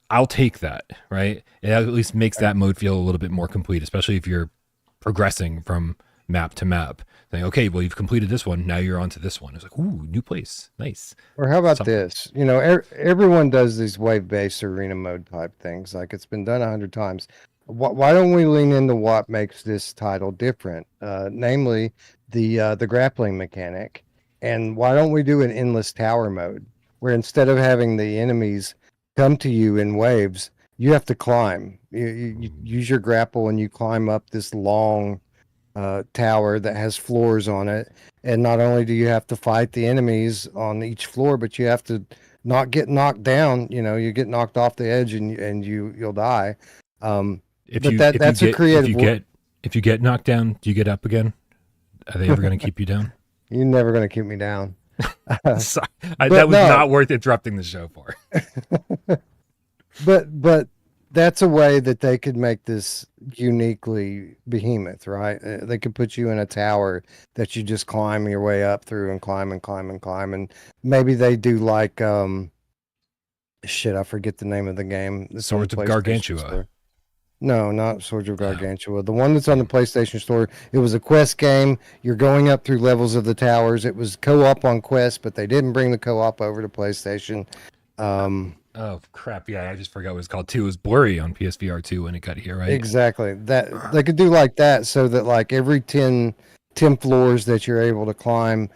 S1: I'll take that, right? It at least makes that mode feel a little bit more complete, especially if you're progressing from map to map. Saying, okay, well, you've completed this one. Now you're on to this one. It's like, ooh, new place. Nice.
S2: Or how about this? You know, everyone does these wave-based arena mode type things. Like, it's been done 100 times. Why don't we lean into what makes this title different? Namely, the grappling mechanic. And why don't we do an endless tower mode, where instead of having the enemies come to you in waves, you have to climb. You use your grapple and you climb up this long tower that has floors on it. And not only do you have to fight the enemies on each floor, but you have to not get knocked down. You know, you get knocked off the edge and you'll die. If
S1: you get knocked down, do you get up again? Are they ever going to keep you down?
S2: You're never going to keep me down.
S1: Sorry, that was not worth interrupting the show for.
S2: but that's a way that they could make this uniquely Behemoth, right? They could put you in a tower that you just climb your way up through and climb and climb and climb. And maybe they do like I forget the name of the game.
S1: Swords of Gargantua.
S2: Store. No, not Swords of Gargantua. The one that's on the PlayStation Store. It was a quest game. You're going up through levels of the towers. It was co-op on Quest, but they didn't bring the co-op over to PlayStation.
S1: Oh crap! Yeah, I just forgot what it's called too. It was blurry on PSVR2 when it got here, right?
S2: Exactly. That they could do like that, so that like every 10 floors that you're able to climb,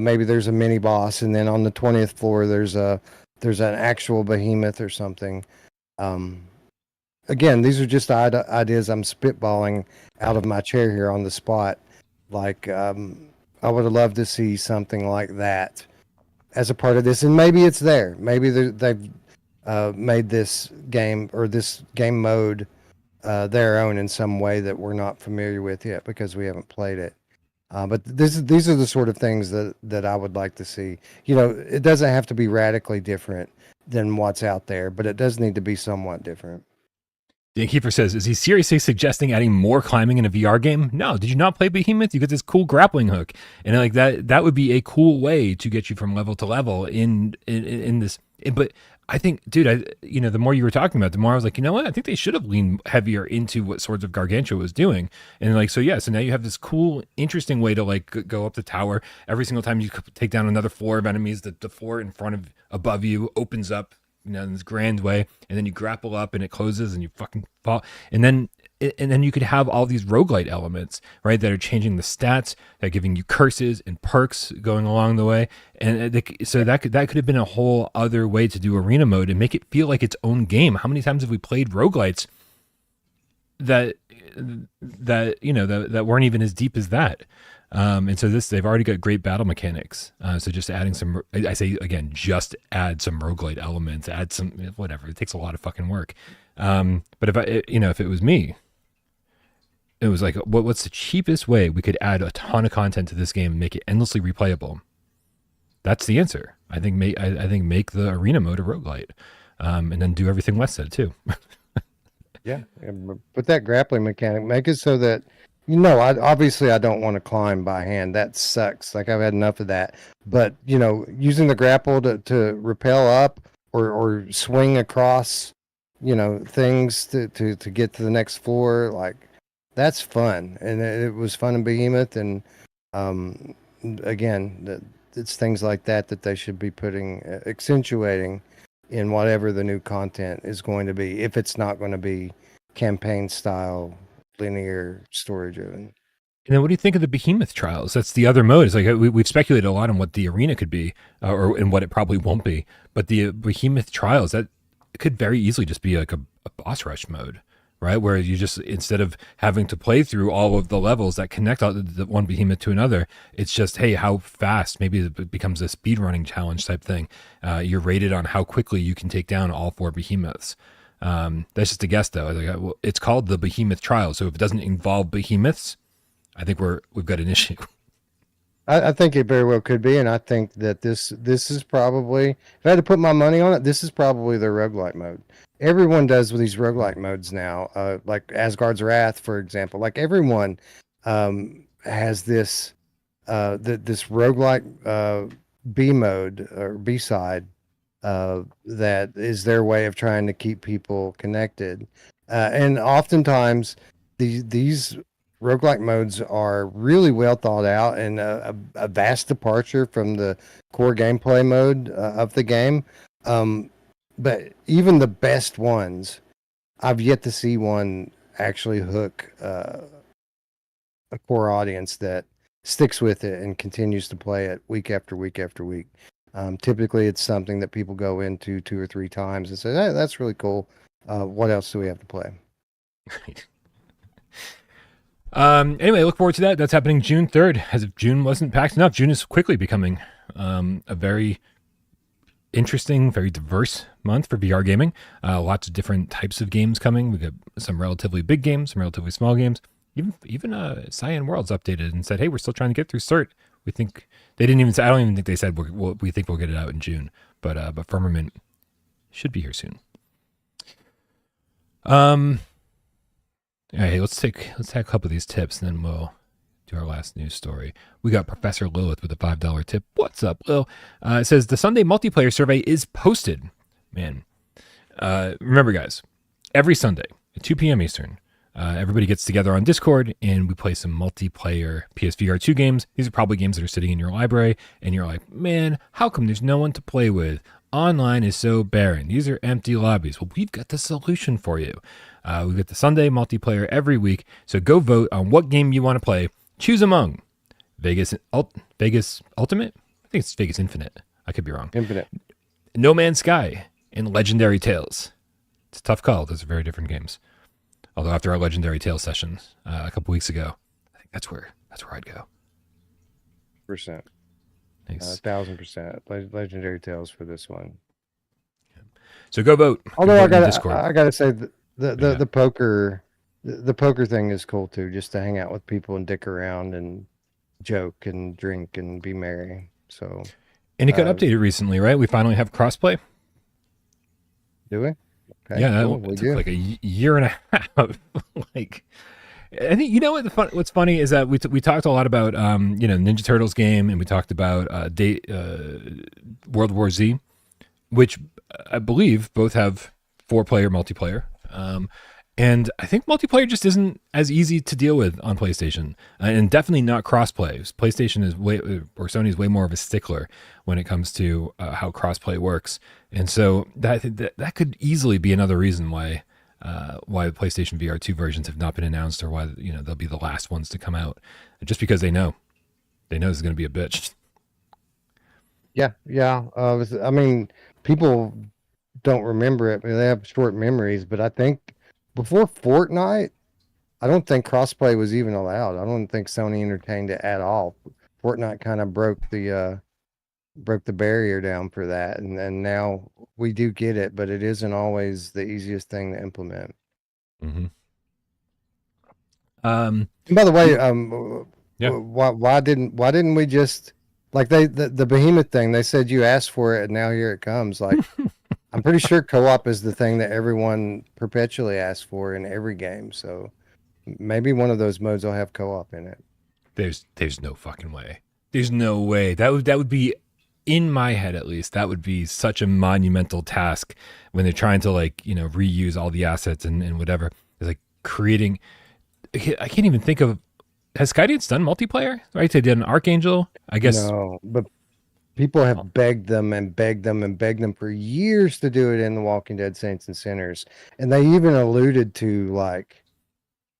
S2: maybe there's a mini boss, and then on the 20th floor there's an actual behemoth or something. Again, these are just ideas I'm spitballing out of my chair here on the spot. Like, I would have loved to see something like that as a part of this, and maybe it's there. Maybe they've made this game or this game mode their own in some way that we're not familiar with yet because we haven't played it. But these are the sort of things that I would like to see. You know, it doesn't have to be radically different than what's out there, but it does need to be somewhat different.
S1: The Innkeeper says, is he seriously suggesting adding more climbing in a VR game? No. Did you not play Behemoth? You get this cool grappling hook. And like that would be a cool way to get you from level to level in this. But I think, dude, the more you were talking about it, the more I was like, you know what? I think they should have leaned heavier into what Swords of Gargantua was doing. And like, so yeah, so now you have this cool, interesting way to like go up the tower. Every single time you take down another floor of enemies, the floor in front of, above you opens up, in this grand way, and then you grapple up and it closes and you fucking fall. And then you could have all these roguelite elements, right, that are changing the stats, that are giving you curses and perks going along the way. And so that could have been a whole other way to do arena mode and make it feel like its own game. How many times have we played roguelites that weren't even as deep as that? And so they've already got great battle mechanics. So just adding some, I say again, just add some roguelite elements, add some, whatever. It takes a lot of fucking work. But if it was me, it was like, what's the cheapest way we could add a ton of content to this game and make it endlessly replayable? That's the answer. I think make the arena mode a roguelite, and then do everything Wes said too.
S2: Yeah. Put that grappling mechanic, make it so that, I don't want to climb by hand. That sucks. Like, I've had enough of that. But, using the grapple to rappel up or swing across, things to get to the next floor, like, that's fun. And it was fun in Behemoth. And again, it's things like that they should be putting accentuating in whatever the new content is going to be, if it's not going to be campaign style, linear, story driven.
S1: And then what do you think of the Behemoth trials? That's the other mode. It's like we've speculated a lot on what the arena could be, and what it probably won't be. But the Behemoth trials, that could very easily just be like a boss rush mode, right? Where you just, instead of having to play through all of the levels that connect the one Behemoth to another, it's just, hey, how fast? Maybe it becomes a speed running challenge type thing. You're rated on how quickly you can take down all 4 Behemoths. That's just a guess, though. Like, it's called the Behemoth trial, so if it doesn't involve Behemoths, I think we've got an issue.
S2: I think it very well could be, and I think that this is probably, if I had to put my money on it, this is probably their roguelike mode. Everyone does with these roguelike modes now, like Asgard's Wrath, for example. Like everyone has this this roguelike B mode or B side that is their way of trying to keep people connected, and oftentimes these roguelike modes are really well thought out and a vast departure from the core gameplay mode of the game. But even the best ones, I've yet to see one actually hook a core audience that sticks with it and continues to play it week after week after week. Typically, it's something that people go into 2 or 3 times and say, hey, that's really cool. What else do we have to play?
S1: Right. Anyway, look forward to that. That's happening June 3rd. As if June wasn't packed enough, June is quickly becoming a very interesting, very diverse month for VR gaming. Lots of different types of games coming. We got some relatively big games, some relatively small games. Even Cyan Worlds updated and said, "Hey, we're still trying to get through CERT. We think they didn't even say. I don't even think they said we think we'll get it out in June. But Firmament should be here soon." All right, let's take a couple of these tips, and then we'll do our last news story. We got Professor Lilith with a $5 tip. What's up, Lil? It says the Sunday multiplayer survey is posted. Man, remember, guys, every Sunday at 2 p.m. Eastern, everybody gets together on Discord, and we play some multiplayer PSVR2 games. These are probably games that are sitting in your library, and you're like, man, how come there's no one to play with? Online is so barren. These are empty lobbies. Well, we've got the solution for you. We've got the Sunday multiplayer every week, so go vote on what game you want to play. Choose among Vegas Ultimate? I think it's Vegas Infinite. I could be wrong.
S2: Infinite.
S1: No Man's Sky and Legendary Tales. It's a tough call. Those are very different games. Although after our Legendary Tales sessions a couple weeks ago, I think that's where I'd go.
S2: %.
S1: Nice.
S2: 1,000%. Legendary Tales for this one.
S1: So go vote.
S2: Although I
S1: Discord.
S2: gotta say the poker thing is cool too, just to hang out with people and dick around and joke and drink and be merry. So,
S1: and it got updated recently, right? We finally have crossplay.
S2: Do we? Okay,
S1: Yeah,
S2: cool.
S1: it took like a year and a half. Like, I think, you know what? What's funny is that we talked a lot about Ninja Turtles game, and we talked about World War Z, which I believe both have 4-player multiplayer. And I think multiplayer just isn't as easy to deal with on PlayStation, and definitely not crossplay. PlayStation is Sony is way more of a stickler when it comes to how crossplay works, and so that could easily be another reason why the PlayStation VR2 versions have not been announced, or why they'll be the last ones to come out, just because they know this is going to be a bitch.
S2: Yeah. I mean, people don't remember it. I mean, they have short memories, but I think before Fortnite, I don't think crossplay was even allowed. I don't think Sony entertained it at all. Fortnite kind of broke the barrier down for that, and now we do get it, but it isn't always the easiest thing to implement.
S1: Mm-hmm.
S2: And by the way,
S1: yeah.
S2: why didn't we just, like, the Behemoth thing? They said you asked for it, and now here it comes. Like, I'm pretty sure co-op is the thing that everyone perpetually asks for in every game. So maybe one of those modes will have co-op in it.
S1: There's no fucking way. There's no way. That would be, in my head at least, that would be such a monumental task when they're trying to reuse all the assets and whatever. It's like creating. I can't even think of. Has Skydance done multiplayer? Right? They did an Archangel, I guess.
S2: No, but People have begged them and begged them and begged them for years to do it in The Walking Dead Saints and Sinners. And they even alluded to like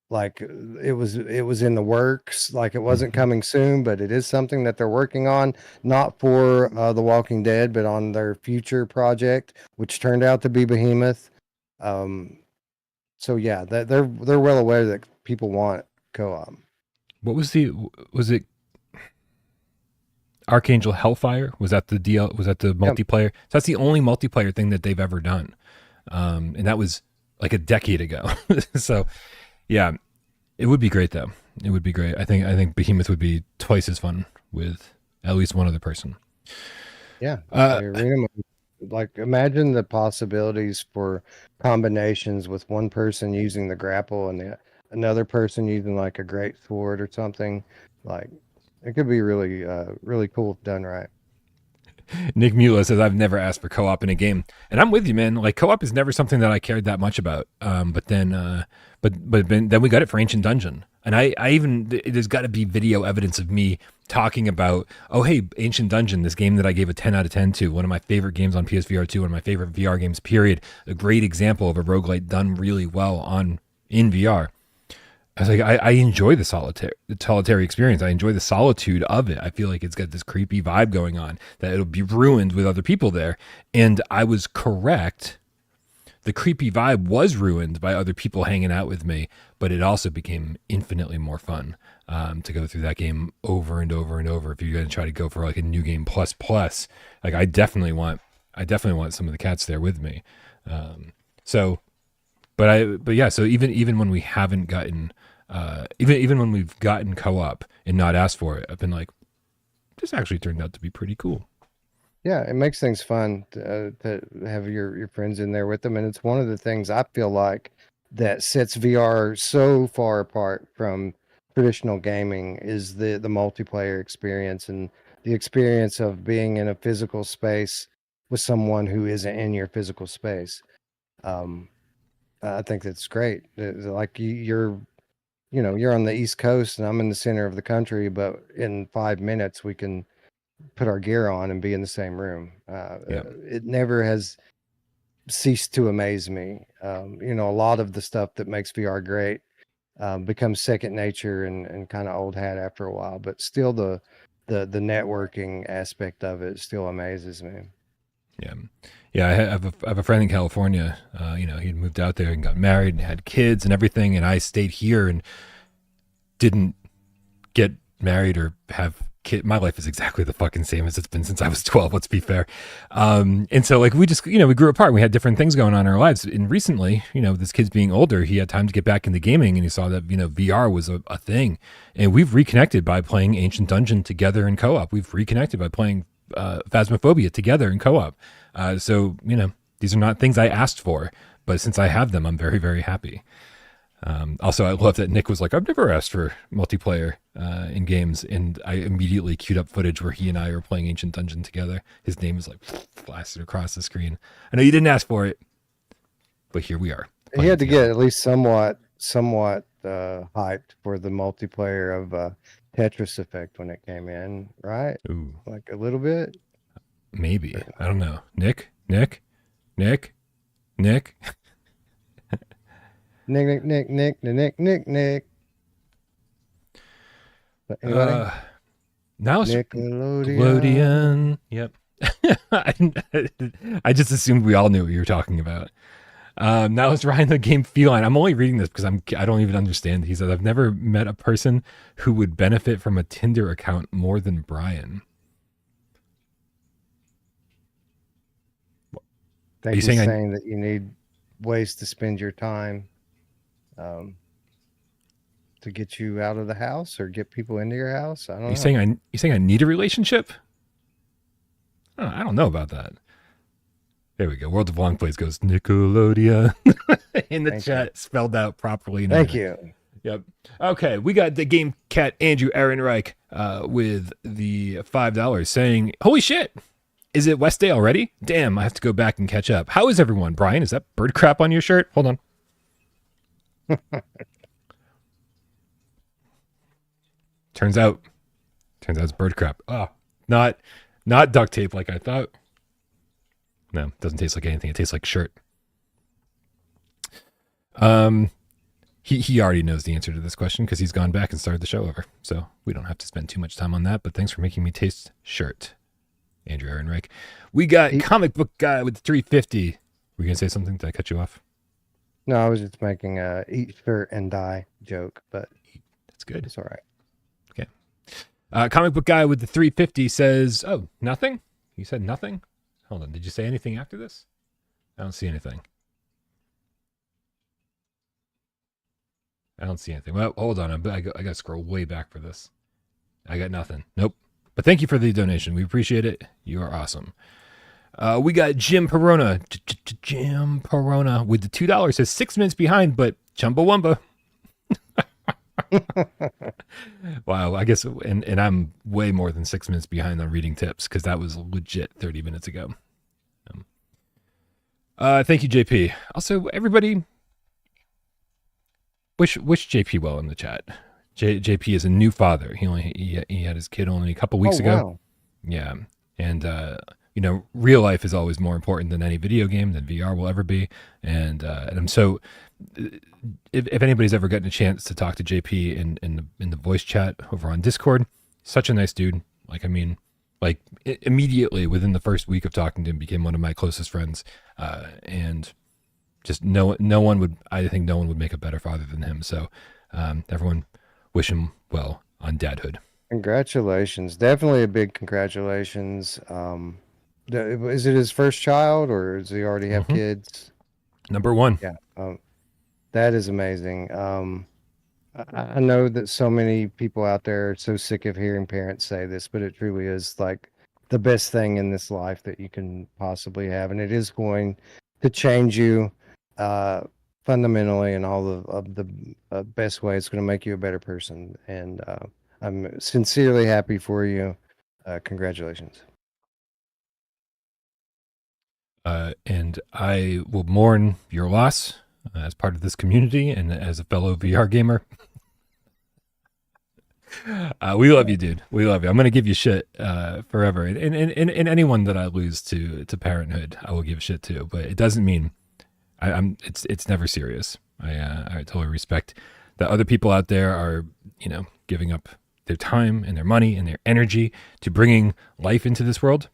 S2: it was in the works, like it wasn't
S1: Mhm.
S2: coming soon, but it is something that they're working on, not for The Walking Dead, but on their future project, which turned out to be Behemoth. Um, so yeah, they're well aware that people want co-op.
S1: What was it Archangel Hellfire? Was that the was that the
S2: Yep.
S1: multiplayer? So that's the only multiplayer thing that they've ever done. And that was like a decade ago. So yeah, it would be great though. It would be great. I think Behemoth would be twice as fun with at least one other person.
S2: Yeah,
S1: Uh,
S2: the arena like imagine the possibilities for combinations with one person using the grapple and another person using like a great sword or something. Like it could be really really cool if done right.
S1: Nick Mula says, I've never asked for co-op in a game. And I'm with you, man. Like co-op is never something that I cared that much about. Then we got it for Ancient Dungeon. And I even, there's got to be video evidence of me talking about, oh, hey, Ancient Dungeon, this game that I gave a 10 out of 10 to, one of my favorite games on PSVR2, one of my favorite VR games, period. A great example of a roguelite done really well in VR. I was like, I enjoy the solitary experience. I enjoy the solitude of it. I feel like it's got this creepy vibe going on that it'll be ruined with other people there. And I was correct. The creepy vibe was ruined by other people hanging out with me, but it also became infinitely more fun to go through that game over and over and over. If you're going to try to go for like a new game plus, like I definitely want some of the cats there with me. So yeah, so even when we haven't gotten even when we've gotten co-op and not asked for it, I've been like, this actually turned out to be pretty cool.
S2: Yeah, it makes things fun to have your friends in there with them, and it's one of the things I feel like that sets VR so far apart from traditional gaming is the multiplayer experience and the experience of being in a physical space with someone who isn't in your physical space. Um, I think that's great. Like you're on the East Coast and I'm in the center of the country, but in 5 minutes we can put our gear on and be in the same room.
S1: Yeah.
S2: It never has ceased to amaze me. A lot of the stuff that makes VR great becomes second nature and kind of old hat after a while, but still the networking aspect of it still amazes me.
S1: Yeah. Yeah. I have a friend in California. He'd moved out there and got married and had kids and everything. And I stayed here and didn't get married or have kid. My life is exactly the fucking same as it's been since I was 12. Let's be fair. And so like we just, we grew apart. We had different things going on in our lives. And recently, this kid's being older, he had time to get back into gaming and he saw that, VR was a thing. And we've reconnected by playing Ancient Dungeon together in co-op. We've reconnected by playing Phasmophobia together in co-op. So, these are not things I asked for, but since I have them, I'm very, very happy. Also, I love that Nick was like, I've never asked for multiplayer in games. And I immediately queued up footage where he and I are playing Ancient Dungeon together. His name is like blasted across the screen. I know you didn't ask for it, but here we are.
S2: He had to get at least somewhat hyped for the multiplayer of Tetris Effect when it came in, right?
S1: Ooh,
S2: Like a little bit.
S1: maybe. I don't know. Nick. Nick. Nick.
S2: Nick. Anybody?
S1: Now it's
S2: Nickelodeon.
S1: Yep. I just assumed we all knew what you were talking about. Now it's Ryan the Game Feline. I'm only reading this because I don't even understand. He said, I've never met a person who would benefit from a Tinder account more than Bryan.
S2: Think
S1: you
S2: he's saying that you need ways to spend your time to get you out of the house or get people into your house. I don't know.
S1: You saying I need a relationship? Oh, I don't know about that. There we go. World of Long Plays goes Nickelodeon in the chat, spelled out properly.
S2: Thank you.
S1: Yep. Okay, we got the Game Cat Andrew Ehrenreich with the $5 saying, "Holy shit, is it Wesday already? Damn, I have to go back and catch up. How is everyone? Bryan, is that bird crap on your shirt? Hold on." Turns out it's bird crap. Oh, not Not duct tape like I thought. No, it doesn't taste like anything. It tastes like shirt. He already knows the answer to this question because he's gone back and started the show over. So we don't have to spend too much time on that. But thanks for making me taste shirt, Andrew Ehrenreich. We got comic book guy with the 350. Were you gonna say something? Did I cut you off?
S2: No, I was just making a eat shirt and die joke, but
S1: that's good.
S2: It's all right.
S1: Okay. Comic book guy with the 350 says, "Oh, nothing." You said nothing. Hold on. Did you say anything after this? I don't see anything. I don't see anything. Well, hold on. I got to scroll way back for this. I got nothing. Nope. But thank you for the donation. We appreciate it. You are awesome. We got Jim Perona. Jim Perona with the $2 says 6 minutes behind, but Chumbawamba. Wow. I guess, and I'm way more than 6 minutes behind on reading tips because that was legit 30 minutes ago. Thank you, JP. Also, everybody. Wish JP well in the chat. JP is a new father. He had his kid only a couple weeks ago.
S2: Wow.
S1: Yeah, and real life is always more important than any video game than VR will ever be. And I'm so if anybody's ever gotten a chance to talk to JP in the voice chat over on Discord, such a nice dude. Immediately within the first week of talking to him, became one of my closest friends, and. Just no one would. I think no one would make a better father than him. So, everyone, wish him well on dadhood.
S2: Congratulations! Definitely a big congratulations. Is it his first child, or does he already have kids?
S1: Number one.
S2: Yeah, that is amazing. I know that so many people out there are so sick of hearing parents say this, but it truly is like the best thing in this life that you can possibly have, and it is going to change you. Fundamentally in all of the best way. It's going to make you a better person, and I'm sincerely happy for you. Congratulations.
S1: And I will mourn your loss as part of this community and as a fellow VR gamer. We love you, dude. We love you. I'm going to give you shit forever, and anyone that I lose to Parenthood, I will give shit to. But it doesn't mean it's never serious. I totally respect that other people out there are, giving up their time and their money and their energy to bringing life into this world,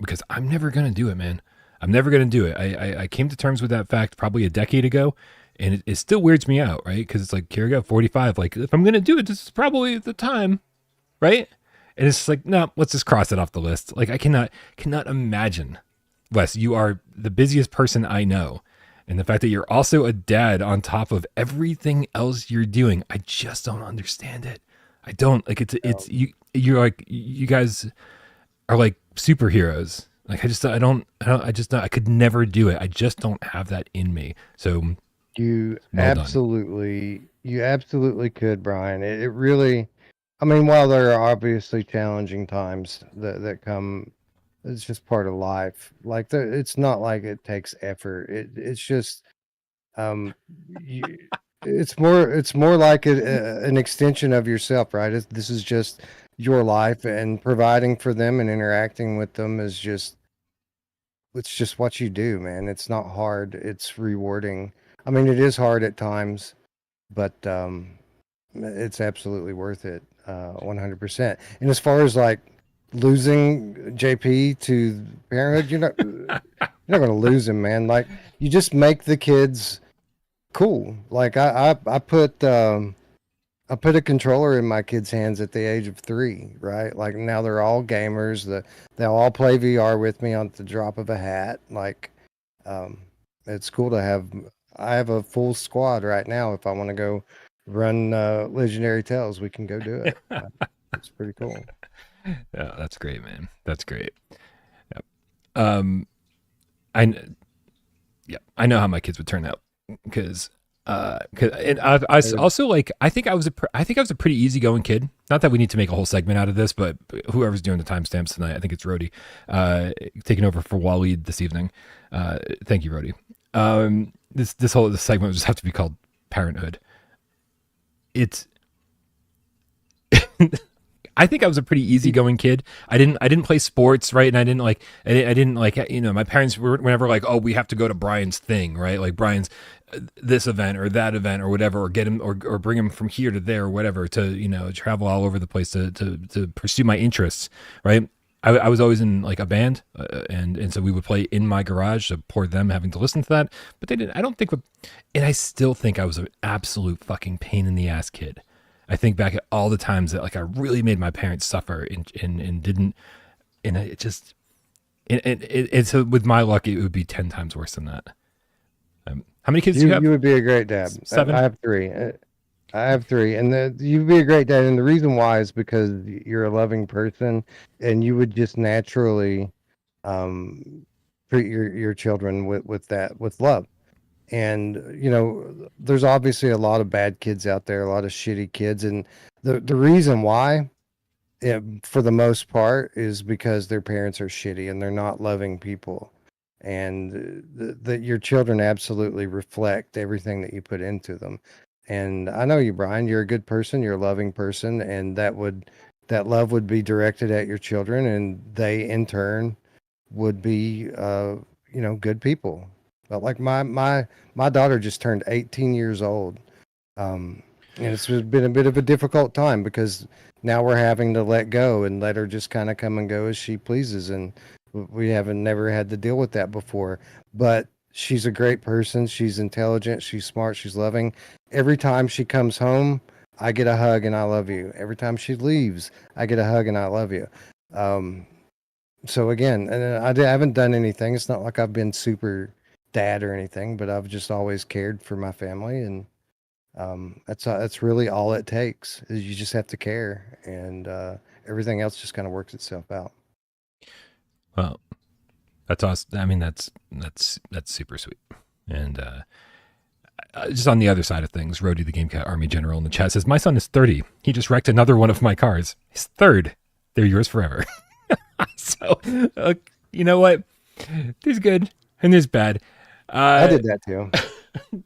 S1: because I'm never going to do it, man. I'm never going to do it. I came to terms with that fact probably a decade ago, and it still weirds me out, right? Because it's like, here we go, 45. Like, if I'm going to do it, this is probably the time, right? And it's like, no, let's just cross it off the list. Like, I cannot imagine. Wes, you are the busiest person I know. And the fact that you're also a dad on top of everything else you're doing, I just don't understand it. I don't like it's you're like, you guys are like superheroes. Like, I could never do it. I just don't have that in me. So
S2: you absolutely could, Brian. It really, I mean, while there are obviously challenging times that come, it's just part of life. Like, it's not like it takes effort. It's just, it's more like an extension of yourself, right? This is just your life, and providing for them and interacting with them is just, it's just what you do, man. It's not hard. It's rewarding. I mean, it is hard at times, but it's absolutely worth it, 100%. And as far as like losing JP to Parenthood, you're not going to lose him, man. Like, you just make the kids cool. Like, I put a controller in my kids' hands at the age of 3, right? Like, now they're all gamers. They'll all play VR with me on the drop of a hat. Like, it's cool to have. I have a full squad right now. If I want to go run Legendary Tales, we can go do it. It's pretty cool.
S1: Yeah, that's great, man. That's great. Yep. I know how my kids would turn out, because and I also, like, I think I was a pretty easygoing kid. Not that we need to make a whole segment out of this, but whoever's doing the timestamps tonight, I think it's Rody, taking over for Waleed this evening. Thank you, Rody. This whole segment would just have to be called Parenthood. It's I think I was a pretty easygoing kid. I didn't play sports, right? And I didn't like, my parents were whenever like, oh, we have to go to Brian's thing, right? Like Brian's this event or that event or whatever, or get him or bring him from here to there or whatever to, travel all over the place to pursue my interests, right? I was always in like a band, and so we would play in my garage. So poor them having to listen to that, but they didn't. I don't think, and I still think I was an absolute fucking pain in the ass kid. I think back at all the times that like I really made my parents suffer and didn't, and it just, and so with my luck, it would be 10 times worse than that. How many kids do you have?
S2: You would be a great dad.
S1: 7.
S2: I have 3. I have 3, and you'd be a great dad. And the reason why is because you're a loving person, and you would just naturally treat your children with love. And there's obviously a lot of bad kids out there, a lot of shitty kids, and the reason why, for the most part, is because their parents are shitty and they're not loving people, and that your children absolutely reflect everything that you put into them. And I know you, Brian, you're a good person, you're a loving person, and that love would be directed at your children, and they in turn would be good people. But like my daughter just turned 18 years old, and it's been a bit of a difficult time because now we're having to let go and let her just kind of come and go as she pleases, and we never had to deal with that before. But she's a great person. She's intelligent. She's smart. She's loving. Every time she comes home, I get a hug and I love you. Every time she leaves, I get a hug and I love you. So again, and I haven't done anything. It's not like I've been super dad or anything, but I've just always cared for my family, and that's really all it takes. Is you just have to care, and everything else just kind of works itself out.
S1: Well, that's awesome. I mean, that's super sweet. And just on the other side of things, Rhodey, the GameCat Army General in the chat says, my son is 30. He just wrecked another one of my cars. He's third. They're yours forever. So, you know what? There's good and there's bad.
S2: I did that too.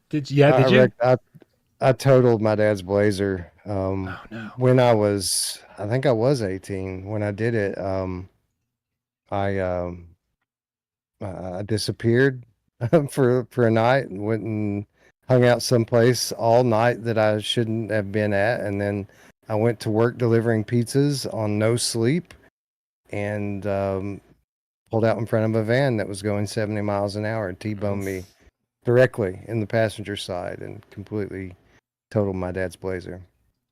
S1: Did you?
S2: I totaled my dad's Blazer.
S1: Oh, no.
S2: When I think I was 18 when I did it. I disappeared for a night and went and hung out someplace all night that I shouldn't have been at, and then I went to work delivering pizzas on no sleep, and pulled out in front of a van that was going 70 miles an hour and T-boned me directly in the passenger side and completely totaled my dad's Blazer.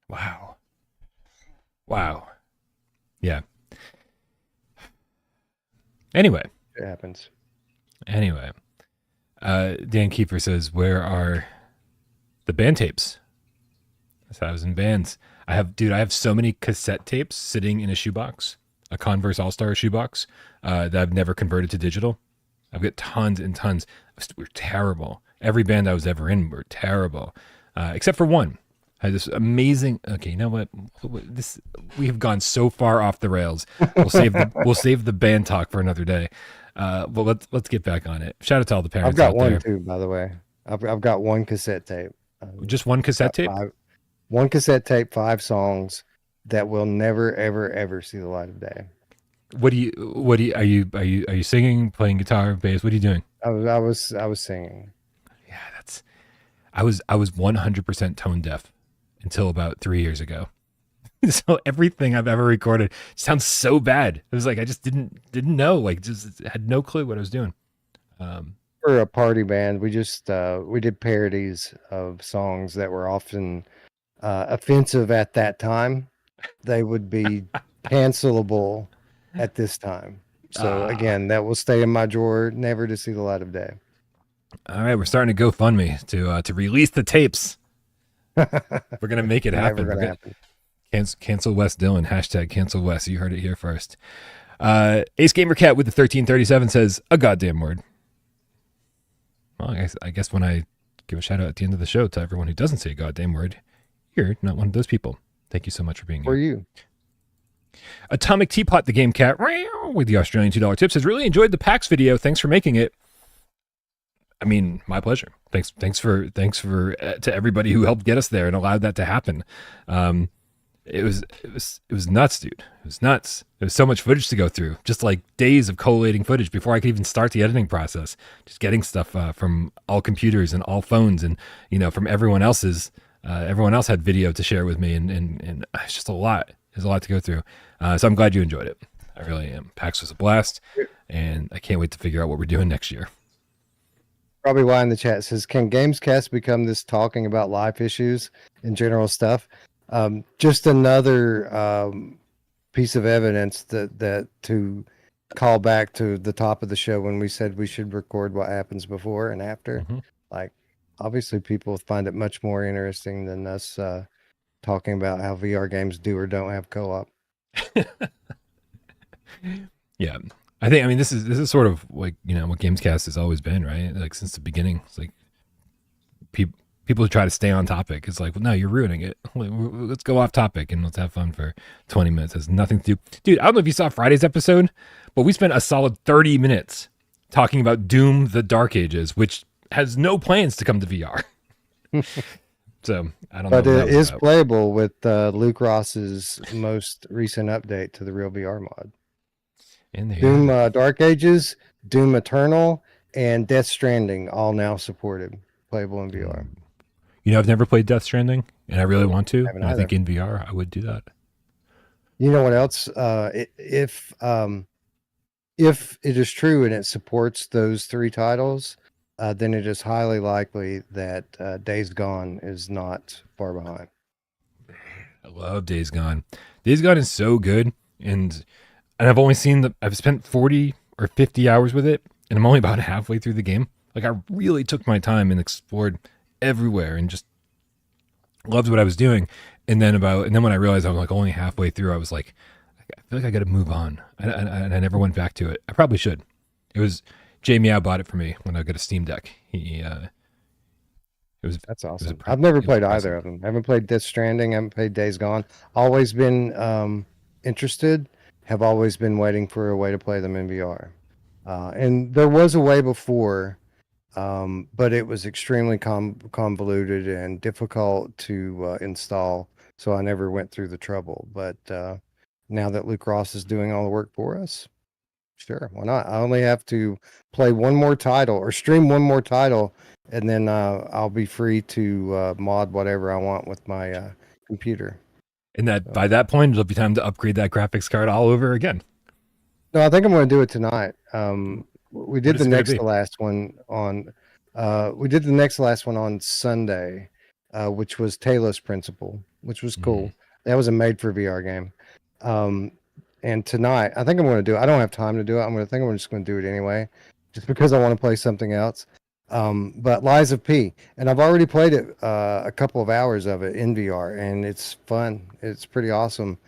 S1: Wow. Yeah. Anyway.
S2: It happens.
S1: Anyway. Dan Kiefer says, where are the band tapes? So I was in bands. I have so many cassette tapes sitting in a shoebox, a Converse All-Star shoebox, that I've never converted to digital. I've got tons and tons. We're terrible. Every band I was ever in were terrible, except for one. I had this amazing. Okay, you know what? We have gone so far off the rails. We'll save the band talk for another day. Well, let's get back on it. Shout out to all the parents.
S2: I've got
S1: out
S2: one
S1: there.
S2: too, by the way. I've got one cassette tape.
S1: Just one cassette tape.
S2: One cassette tape, 5 songs that will never, ever, ever see the light of day.
S1: Are you singing, playing guitar, bass? What are you doing?
S2: I was singing.
S1: Yeah, I was 100% tone deaf until about 3 years ago. So everything I've ever recorded sounds so bad. It was like I just didn't know, like just had no clue what I was doing.
S2: For a party band, we did parodies of songs that were often offensive at that time. They would be cancelable at this time. So again, that will stay in my drawer, never to see the light of day.
S1: All right, we're starting to GoFundMe to release the tapes. We're gonna make it happen.
S2: Never gonna happen.
S1: Cancel Wes Dillon. # cancel Wes. You heard it here first. Ace Gamer Cat with the 1337 says a goddamn word. Well, I guess when I give a shout out at the end of the show to everyone who doesn't say a goddamn word, you're not one of those people. Thank you so much for being here.
S2: For you.
S1: Atomic Teapot, the Game Cat, with the Australian $2 tip, says, really enjoyed the PAX video. Thanks for making it. I mean, my pleasure. Thanks for to everybody who helped get us there and allowed that to happen. it was nuts, dude. It was nuts. There was so much footage to go through, just like days of collating footage before I could even start the editing process. Just getting stuff from all computers and all phones, and from everyone else's. Everyone else had video to share with me, and it's just a lot. There's a lot to go through. So I'm glad you enjoyed it. I really am. PAX was a blast, and I can't wait to figure out what we're doing next year.
S2: Probably why in the chat says, can GamesCast become this talking about life issues and general stuff? Just another piece of evidence that to call back to the top of the show when we said we should record what happens before and after.
S1: Mm-hmm.
S2: Like, obviously people find it much more interesting than us talking about how VR games do or don't have co-op.
S1: Yeah. I mean, this is sort of like, what GamesCast has always been, right? Like since the beginning, it's like people who try to stay on topic. It's like, well, no, you're ruining it. Let's go off topic and let's have fun for 20 minutes. It has nothing to do. Dude, I don't know if you saw Friday's episode, but we spent a solid 30 minutes talking about Doom: The Dark Ages, which has no plans to come to VR. So I don't know.
S2: But it is playable with Luke Ross's most recent update to the Real VR mod. Doom Dark Ages, Doom Eternal, and Death Stranding all now supported, playable in VR.
S1: I've never played Death Stranding, and I really want to. And I think in VR, I would do that.
S2: You know what else? If it is true and it supports those three titles, then it is highly likely that Days Gone is not far behind.
S1: I love Days Gone. Days Gone is so good, and I've only I've spent 40 or 50 hours with it, and I'm only about halfway through the game. Like, I really took my time and explored everywhere and just loved what I was doing. And then when I realized I'm like only halfway through, I was like, I feel like I got to move on. And I never went back to it. I probably should. It was Jamie bought it for me when I got a Steam Deck.
S2: That's awesome. I've never played either of them. I haven't played Death Stranding. I haven't played Days Gone. Always been interested. Have always been waiting for a way to play them in VR. And there was a way before, but it was extremely convoluted and difficult to install. So I never went through the trouble. But now that Luke Ross is doing all the work for us, sure, why not? I only have to play one more title or stream one more title, and then I'll be free to mod whatever I want with my computer.
S1: And by that point, it'll be time to upgrade that graphics card all over again.
S2: No, I think I'm going to do it tonight. We did the next to last one on. We did the next to last one on Sunday, which was Talos Principle, which was cool. That was a made for VR game. And tonight, I think I'm going to do it. I don't have time to do it. I'm just going to do it anyway, just because I want to play something else. But Lies of P, and I've already played it a couple of hours of it in VR, and it's fun. It's pretty awesome.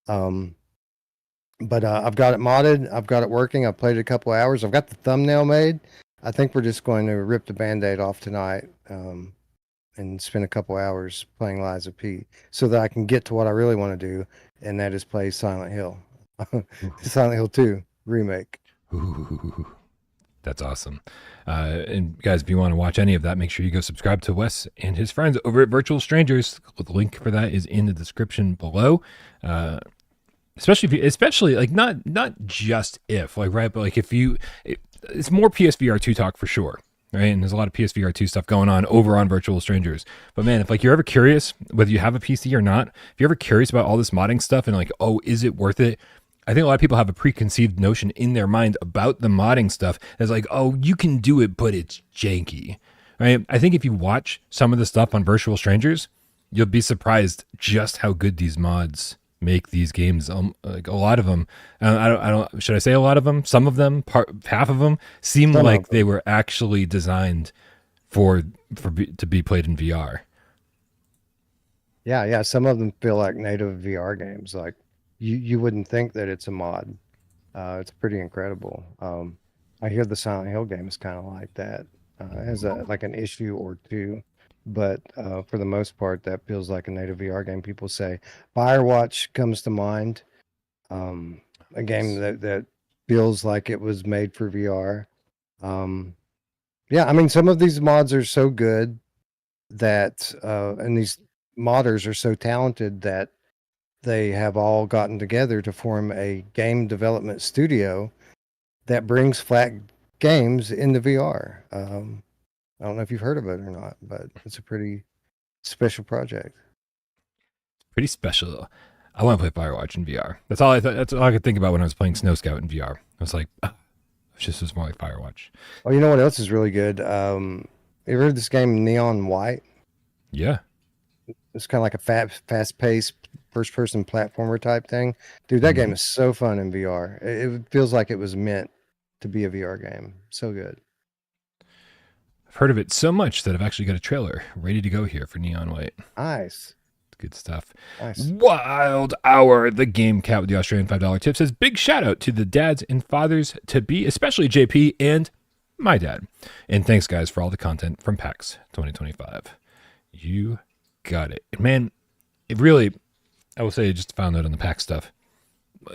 S2: But I've got it modded. I've got it working. I've played it a couple of hours. I've got the thumbnail made. I think we're just going to rip the Band-Aid off tonight and spend a couple hours playing Lies of P so that I can get to what I really want to do, and that is play Silent Hill. Silent Hill 2 remake.
S1: Ooh, that's awesome. And guys, if you want to watch any of that, make sure you go subscribe to Wes and his friends over at Virtual Strangers. The link for that is in the description below. Especially like not just if like, right, but like it's more PSVR2 talk for sure, right? And there's a lot of PSVR2 stuff going on over on Virtual Strangers. But man, if like you're ever curious whether you have a PC or not, if you're ever curious about all this modding stuff and like, oh, is it worth it? I think a lot of people have a preconceived notion in their mind about the modding stuff. It's like, oh, you can do it, but it's janky, right? I think if you watch some of the stuff on Virtual Strangers, you'll be surprised just how good these mods make these games. Like a lot of them, I don't. Should I say a lot of them? Some of them, half of them, seem like they were actually designed to be played in VR.
S2: Yeah. Some of them feel like native VR games. Like you wouldn't think that it's a mod. It's pretty incredible. I hear the Silent Hill game is kind of like that. It has like an issue or two. But for the most part, that feels like a native VR game. People say Firewatch comes to mind, a game that feels like it was made for VR. Yeah, I mean, some of these mods are so good that, and these modders are so talented that they have all gotten together to form a game development studio that brings flat games into VR. I don't know if you've heard of it or not, but it's a pretty special project.
S1: Pretty special. I want to play Firewatch in VR. That's all I thought. That's all I could think about when I was playing Snow Scout in VR. I was like, oh, it's just was more like Firewatch.
S2: Oh, you know what else is really good? You ever heard of this game Neon White?
S1: Yeah.
S2: It's kind of like a fast-paced first-person platformer type thing. Dude, that game is so fun in VR. It feels like it was meant to be a VR game. So good.
S1: I've heard of it so much that I've actually got a trailer ready to go here for Neon White.
S2: Nice.
S1: Good stuff.
S2: Nice.
S1: Wild Hour, the game cat with the Australian $5 tip, says big shout out to the dads and fathers to be, especially JP and my dad. And thanks, guys, for all the content from PAX 2025. You got it. And man, it really, I will say, just found out on the PAX stuff.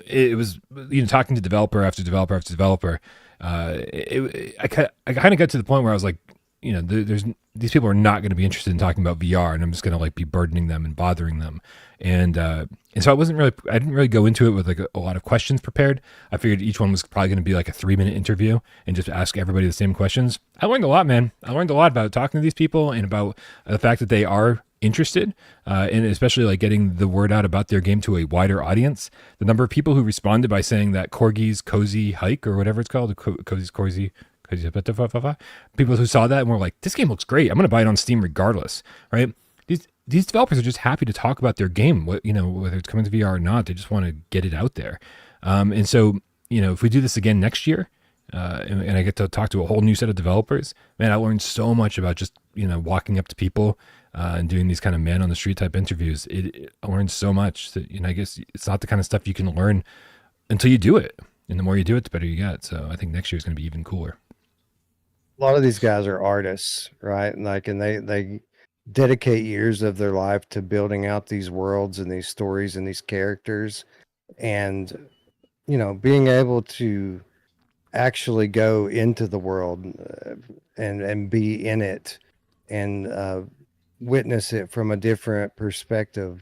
S1: It was, talking to developer after developer after developer. I kind of got to the point where I was like, there's these people are not going to be interested in talking about VR, and I'm just going to be burdening them and bothering them, and so I didn't really go into it with a lot of questions prepared. I figured each one was probably going to be a 3-minute interview and just ask everybody the same questions. I learned a lot, man. I learned a lot about talking to these people and about the fact that they are interested, and especially getting the word out about their game to a wider audience. The number of people who responded by saying that Corgi's Cozy Hike or whatever it's called, Cozy's Cozy. People who saw that and were like, this game looks great. I'm going to buy it on Steam regardless, right? These developers are just happy to talk about their game, whether it's coming to VR or not. They just want to get it out there. And so, if we do this again next year, and I get to talk to a whole new set of developers, man, I learned so much about just, walking up to people and doing these kind of man on the street type interviews. I learned so much that, I guess it's not the kind of stuff you can learn until you do it. And the more you do it, the better you get. So I think next year is going to be even cooler.
S2: A lot of these guys are artists, right? And they dedicate years of their life to building out these worlds and these stories and these characters, and being able to actually go into the world and be in it and witness it from a different perspective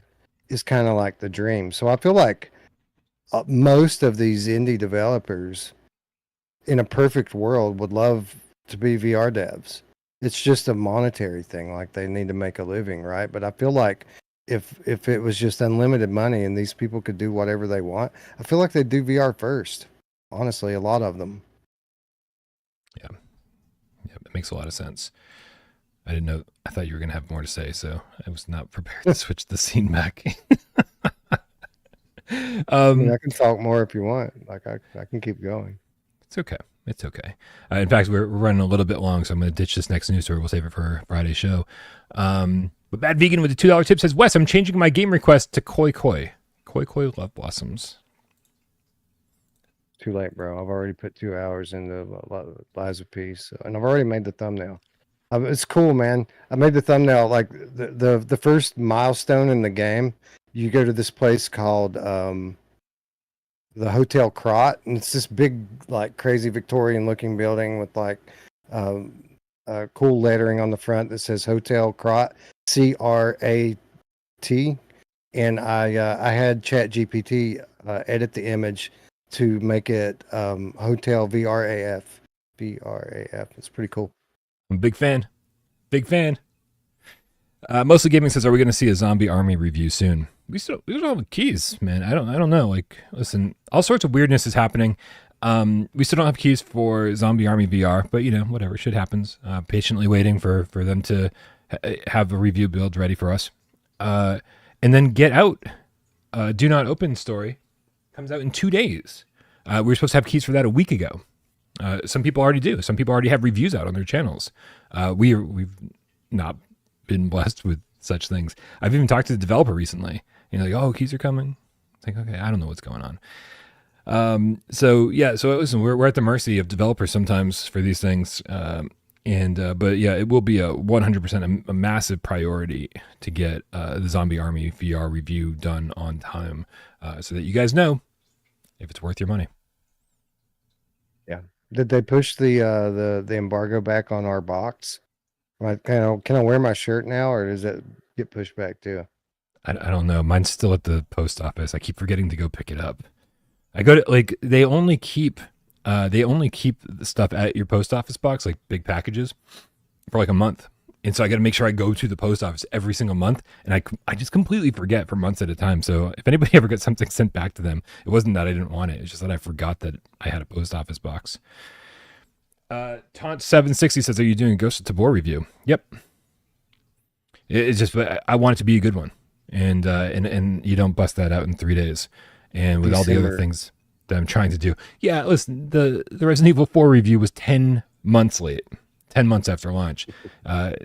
S2: is kind of like the dream. So I feel like most of these indie developers in a perfect world would love to be VR devs. It's just a monetary thing. They need to make a living, right? But I feel like if it was just unlimited money and these people could do whatever they want, I feel like they'd do VR first. Honestly, a lot of them.
S1: Yeah, it makes a lot of sense. I didn't know. I thought you were going to have more to say, so I was not prepared to switch the scene back.
S2: I can talk more if you want. I can keep going.
S1: It's okay. It's okay. In fact, we're running a little bit long, so I'm going to ditch this next news story. We'll save it for Friday's show. But Bad Vegan with the $2 tip says, Wes, I'm changing my game request to Koi Koi. Koi Koi Love Blossoms.
S2: Too late, bro. I've already put 2 hours into Lies of Peace, and I've already made the thumbnail. It's cool, man. I made the thumbnail. The first milestone in the game, you go to this place called the Hotel Crot, and it's this big, crazy Victorian looking building with cool lettering on the front that says Hotel Crot, CRAT. And I had ChatGPT edit the image to make it Hotel VRAF. VRAF. It's pretty cool.
S1: I'm a big fan. Big fan. Mostly Gaming says, are we going to see a Zombie Army review soon? We don't have the keys, man. I don't know. Listen, all sorts of weirdness is happening. We still don't have keys for Zombie Army VR, but whatever, shit happens. Patiently waiting for them to have a review build ready for us. And then Get Out, Do Not Open story comes out in 2 days. We were supposed to have keys for that a week ago. Some people already do. Some people already have reviews out on their channels. We've not been blessed with such things. I've even talked to the developer recently. Oh, keys are coming. It's okay, I don't know what's going on. So listen, we're at the mercy of developers sometimes for these things. But it will be 100% a massive priority to get the Zombie Army VR review done on time, so that you guys know if it's worth your money.
S2: Yeah. Did they push the embargo back on our box? Can I wear my shirt now, or does that get pushed back too?
S1: I don't know. Mine's still at the post office. I keep forgetting to go pick it up. I go to like they only keep the stuff at your post office box, like big packages, for like a month. And so I got to make sure I go to the post office every single month, and I just completely forget for months at a time. So if anybody ever got something sent back to them, it wasn't that I didn't want it. It's just that I forgot that I had a post office box. Taunt760 says, "Are you doing a Ghost of Tabor review?" Yep. It's just I want it to be a good one, and you don't bust that out in 3 days, and with all the other things that I'm trying to do. Yeah, listen, the Resident Evil 4 review was 10 months late. 10 months after launch.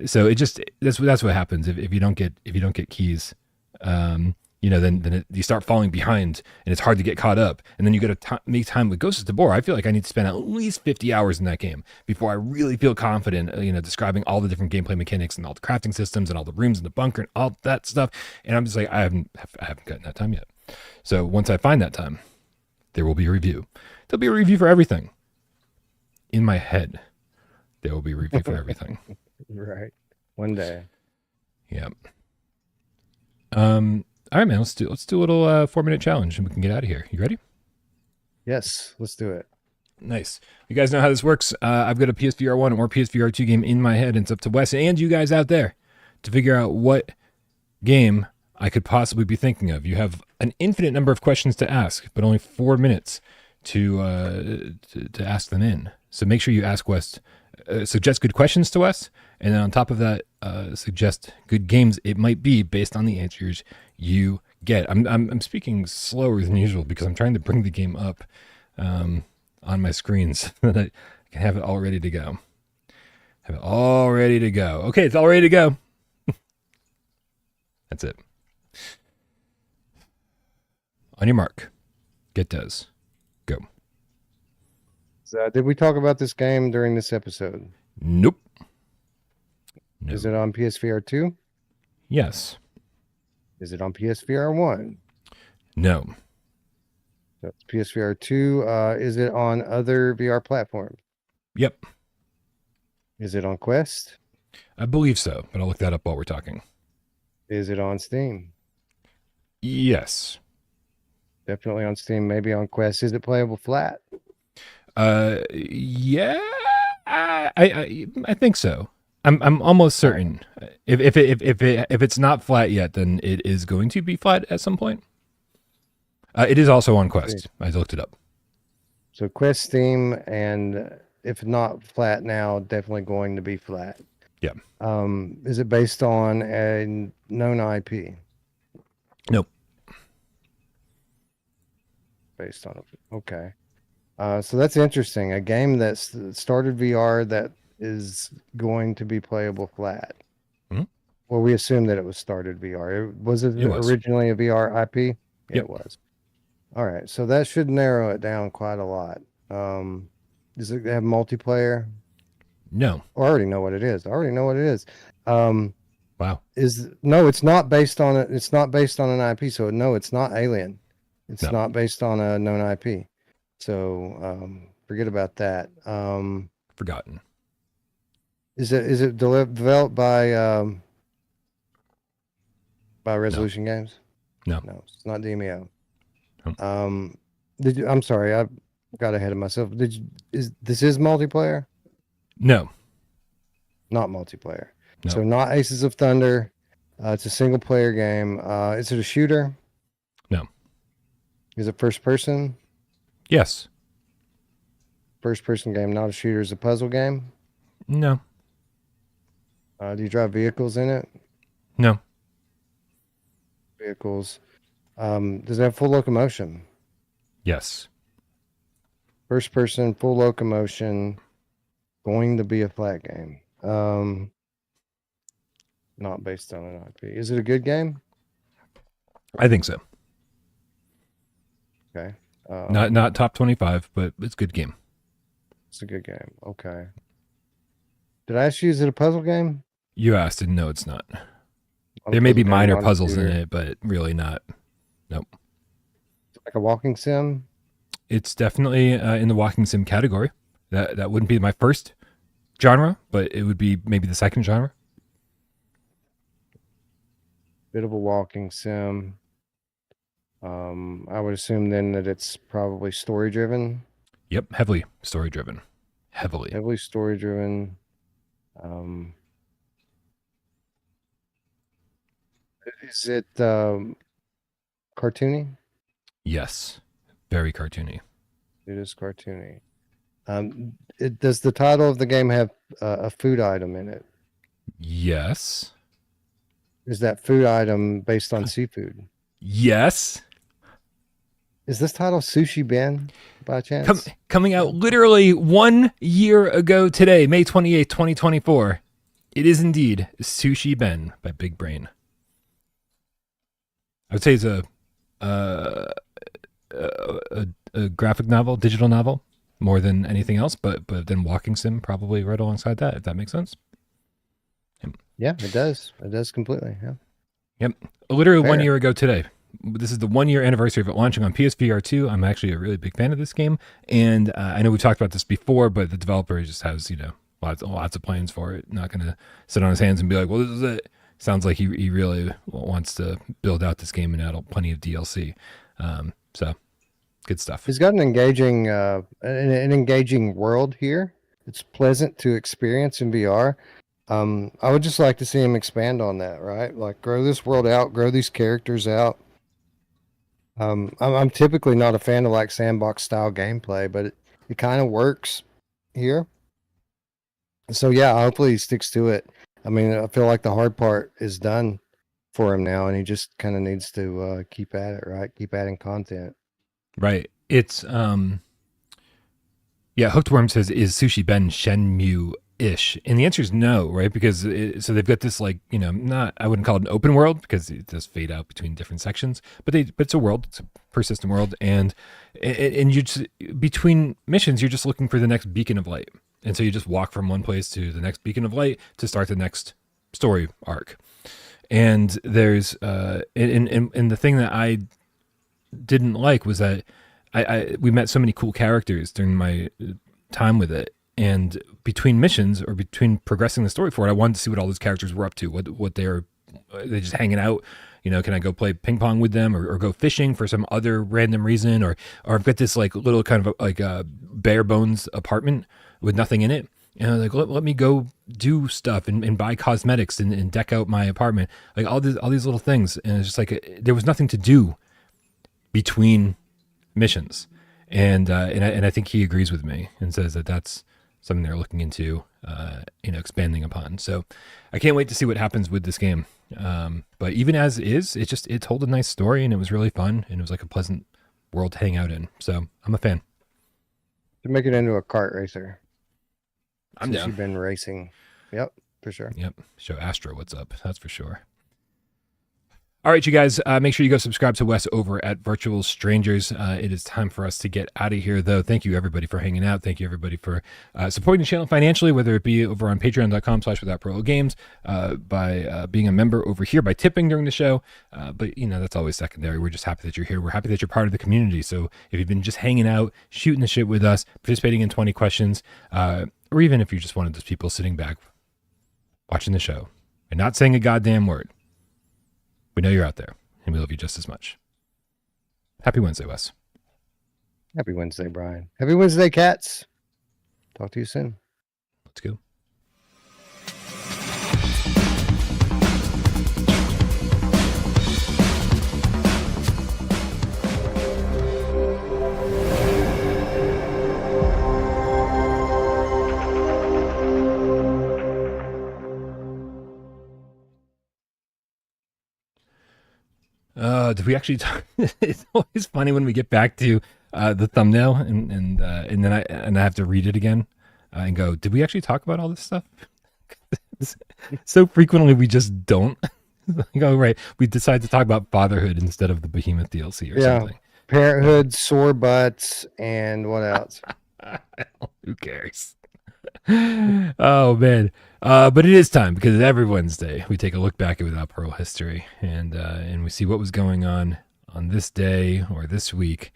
S1: So it just, that's what happens if you don't get keys, then you start falling behind and it's hard to get caught up. And then you got to make time with Ghost of Tabor. I feel like I need to spend at least 50 hours in that game before I really feel confident, describing all the different gameplay mechanics and all the crafting systems and all the rooms in the bunker and all that stuff. And I'm just like, I haven't gotten that time yet. So once I find that time, there will be a review. There'll be a review for everything in my head. There will be a review for everything.
S2: Right. One day.
S1: Yeah. All right, man. Let's do a little 4-minute challenge and we can get out of here. You ready?
S2: Yes, let's do it.
S1: Nice. You guys know how this works. I've got a PSVR1 or PSVR2 game in my head, and it's up to Wes and you guys out there to figure out what game I could possibly be thinking of. You have an infinite number of questions to ask, but only 4 minutes to ask them in. So make sure you ask Wes. Suggest good questions to us, and then on top of that, suggest good games it might be based on the answers you get. I'm speaking slower than usual because I'm trying to bring the game up on my screens so that I can have it all ready to go. Okay, it's all ready to go. That's it. On your mark, get Des. Go.
S2: Did we talk about this game during this episode?
S1: Nope. No.
S2: Is it on PSVR 2?
S1: Yes.
S2: Is it on PSVR 1?
S1: No.
S2: That's PSVR 2. Is it on other VR platforms?
S1: Yep.
S2: Is it on Quest?
S1: I believe so, but I'll look that up while we're talking.
S2: Is it on Steam?
S1: Yes.
S2: Definitely on Steam, maybe on Quest. Is it playable flat?
S1: Yeah, I think so. I'm almost certain. If it's not flat yet, then it is going to be flat at some point. It is also on Quest. I looked it up.
S2: So Quest, Steam, and if not flat now, definitely going to be flat.
S1: Yeah.
S2: Is it based on a known IP?
S1: Nope.
S2: Based on it. Okay. So that's interesting. A game that's started VR that is going to be playable flat.
S1: Mm-hmm.
S2: Well, we assume that it was started VR. Was it originally a VR IP?
S1: Yep.
S2: It was. All right. So that should narrow it down quite a lot. Does it have multiplayer?
S1: No.
S2: I already know what it is.
S1: Wow.
S2: It's not based on it. It's not based on an IP. So no, it's not Alien. It's not based on a known IP. So forget about that.
S1: Forgotten.
S2: Is it developed by Resolution Games?
S1: No.
S2: No, it's not Demeo.
S1: No.
S2: I'm sorry, I got ahead of myself. This is multiplayer?
S1: No.
S2: Not multiplayer.
S1: No.
S2: So not Aces of Thunder. It's a single player game. Is it a shooter?
S1: No.
S2: Is it first person?
S1: Yes.
S2: First person game, not a shooter. Is it a puzzle game?
S1: No.
S2: Do you drive vehicles in it?
S1: No.
S2: Vehicles. Does it have full locomotion?
S1: Yes.
S2: First person, full locomotion, going to be a flat game. Not based on an IP. Is it a good game?
S1: I think so.
S2: Okay.
S1: Not top 25, but it's a good game.
S2: It's a good game. Okay. Did I ask you, is it a puzzle game?
S1: You asked, and no, it's not. There may be minor puzzles in it, but really not. Nope.
S2: Like a walking sim?
S1: It's definitely in the walking sim category. That wouldn't be my first genre, but it would be maybe the second genre.
S2: Bit of a walking sim. I would assume then that it's probably story driven.
S1: Yep, heavily story driven. Heavily.
S2: Heavily story driven. Is it cartoony?
S1: Yes, very cartoony.
S2: It is cartoony. Does the title of the game have a food item in it?
S1: Yes.
S2: Is that food item based on seafood?
S1: Yes.
S2: Is this title Sushi Ben by chance?
S1: Coming out literally 1 year ago today, May 28th, 2024. It is indeed Sushi Ben by Big Brain. I would say it's a graphic novel, digital novel, more than anything else, but then walking sim probably right alongside that, if that makes sense.
S2: Yeah, it does. It does completely. Yeah.
S1: Yep. Literally
S2: Fair.
S1: 1 year ago today. This is the 1 year anniversary of it launching on PSVR2. I'm actually a really big fan of this game, and I know we talked about this before, but the developer just has lots of plans for it. Not going to sit on his hands and be like, "Well, this is it." Sounds like he really wants to build out this game and add plenty of DLC. So good stuff.
S2: He's got an engaging world here. It's pleasant to experience in VR. I would just like to see him expand on that, right? Like grow this world out, grow these characters out. I'm typically not a fan of like sandbox style gameplay, but it kind of works here. So yeah, hopefully he sticks to it. I mean, I feel like the hard part is done for him now, and he just kind of needs to keep at it, right? Keep adding content.
S1: Right. It's Hooked Worm says, is Sushi Ben Shenmue-ish? And the answer is no, right? Because so they've got this I wouldn't call it an open world because it does fade out between different sections, but it's a world, it's a persistent world, and you just, between missions, you're just looking for the next beacon of light. And so you just walk from one place to the next beacon of light to start the next story arc. And there's and the thing that I didn't like was that we met so many cool characters during my time with it, and between missions or between progressing the story for it, I wanted to see what all those characters were up to, what they're just hanging out. Can I go play ping pong with them or go fishing for some other random reason, or I've got this little kind of a bare bones apartment with nothing in it. And I was like, let me go do stuff and buy cosmetics and deck out my apartment, like all these little things. And it's just like there was nothing to do between missions, and I think he agrees with me and says that that's something they're looking into, expanding upon. So I can't wait to see what happens with this game. But even as is, it told a nice story and it was really fun and it was like a pleasant world to hang out in. So I'm a fan.
S2: To make it into a kart racer.
S1: I'm down.
S2: You've been racing. Yep, for sure.
S1: Yep. Show Astro what's up. That's for sure. All right, you guys, make sure you go subscribe to Wes over at Virtual Strangers. It is time for us to get out of here, though. Thank you, everybody, for hanging out. Thank you, everybody, for supporting the channel financially, whether it be over on patreon.com/withoutparole by being a member over here, by tipping during the show. But, that's always secondary. We're just happy that you're here. We're happy that you're part of the community. So if you've been just hanging out, shooting the shit with us, participating in 20 questions, or even if you're just one of those people sitting back watching the show and not saying a goddamn word, we know you're out there, and we love you just as much. Happy Wednesday, Wes.
S2: Happy Wednesday, Brian. Happy Wednesday, cats. Talk to you soon.
S1: Let's go. Did we actually talk? It's always funny when we get back to the thumbnail and then I have to read it again and go, did we actually talk about all this stuff? So frequently we just don't. Oh, right. We decide to talk about fatherhood instead of the Behemoth DLC or something.
S2: Parenthood, sore butts, and what else?
S1: Who cares? Oh, man. But it is time, because every Wednesday we take a look back at Without Parole history and we see what was going on this day or this week,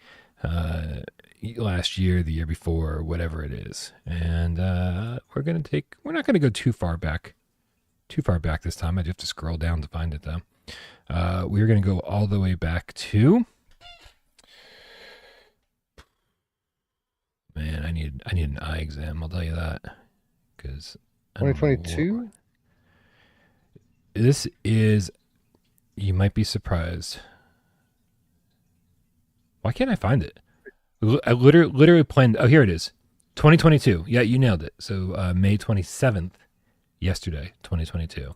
S1: last year, the year before, or whatever it is. And we're not going to go too far back this time. I do have to scroll down to find it, though. We're going to go all the way back to. Man, I need an eye exam. I'll tell you that, because
S2: 2022.
S1: This is. You might be surprised. Why can't I find it? I literally planned. Oh, here it is. 2022. Yeah, you nailed it. So May 27th, yesterday, 2022.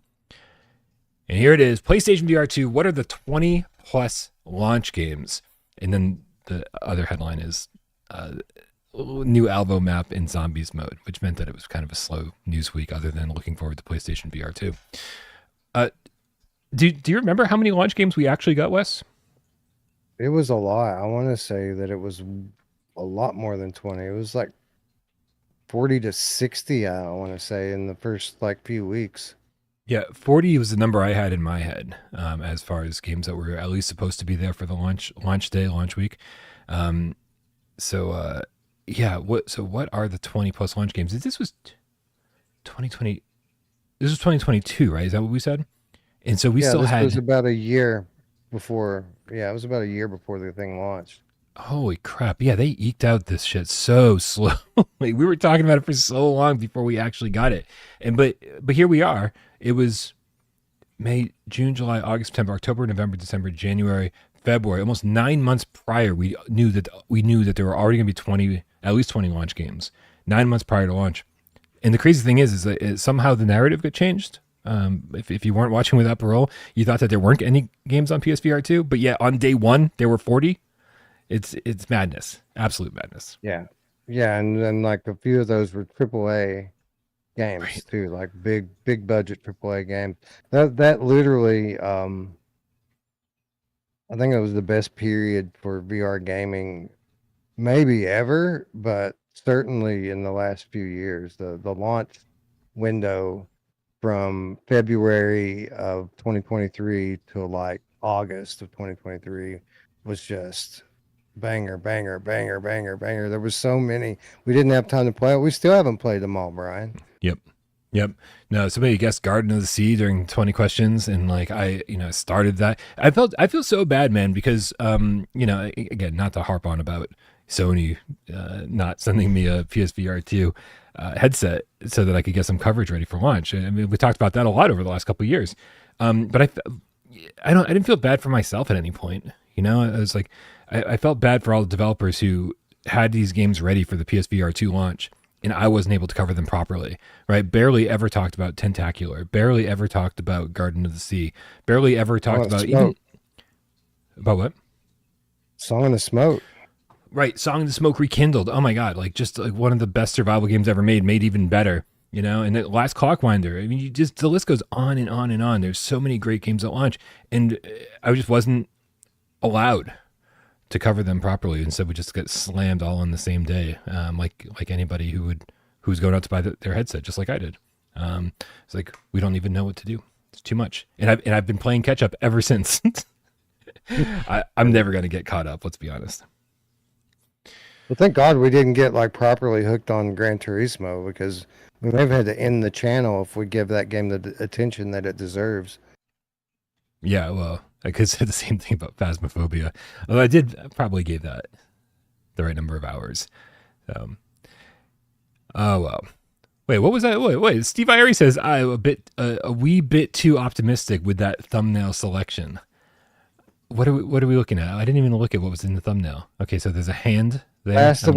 S1: And here it is. PlayStation VR2. What are the 20 plus launch games? And then the other headline is new Alvo map in zombies mode, which meant that it was kind of a slow news week other than looking forward to PlayStation VR2. Do you remember how many launch games we actually got, Wes?
S2: It was a lot. I want to say that it was a lot more than 20. It was like 40 to 60, I want to say, in the first like few weeks.
S1: Yeah, 40 was the number I had in my head, as far as games that were at least supposed to be there for the launch day, launch week. Yeah, what are the 20 plus launch games? This was 2020. This was 2022, right? Is that what we said? And so we still had.
S2: It was about a year before. Yeah, it was about a year before the thing launched.
S1: Holy crap. Yeah, they eked out this shit so slowly. We were talking about it for so long before we actually got it. But here we are. It was May, June, July, August, September, October, November, December, January, February. Almost 9 months prior, we knew that there were already going to be at least 20 launch games. 9 months prior to launch. And the crazy thing is that somehow the narrative got changed. If you weren't watching without Parole, you thought that there weren't any games on PSVR2, but yeah, on day one there were 40. It's madness, absolute madness.
S2: Yeah, and then like a few of those were AAA games, right, too, like big budget AAA games. That literally, I think it was the best period for VR gaming, maybe ever, but certainly in the last few years. The launch window from February of 2023 to like August of 2023 was just banger. There was so many. We didn't have time to play it. We still haven't played them all, Brian.
S1: Yep. No, somebody guessed Garden of the Sea during 20 questions, and like I started that. I feel so bad, man, because again, not to harp on about Sony not sending me a PSVR2 headset so that I could get some coverage ready for launch. I mean, we talked about that a lot over the last couple of years. But I didn't feel bad for myself at any point. I was like, I felt bad for all the developers who had these games ready for the PSVR2 launch, and I wasn't able to cover them properly, right? Barely ever talked about Tentacular, barely ever talked about Garden of the Sea, barely ever talked about even... About what?
S2: Song in the Smoke.
S1: Right, Song in the Smoke Rekindled. Oh my God, like just like one of the best survival games ever made even better, and the Last Clockwinder. I mean, the list goes on and on and on. There's so many great games at launch, and I just wasn't allowed to cover them properly. Instead, we just get slammed all on the same day, like anybody who's going out to buy their headset, just like I did. It's like we don't even know what to do. It's too much, and I've been playing catch up ever since. I'm never gonna get caught up. Let's be honest.
S2: Well, thank God we didn't get like properly hooked on Gran Turismo, because we may have had to end the channel if we give that game the attention that it deserves.
S1: Yeah, well, I could say the same thing about Phasmophobia. Although I probably gave that the right number of hours. Oh well. Wait, what was that? Wait. Steve Irie says I'm a wee bit too optimistic with that thumbnail selection. What are we looking at? I didn't even look at what was in the thumbnail. Okay, so there's a hand there.
S2: Last of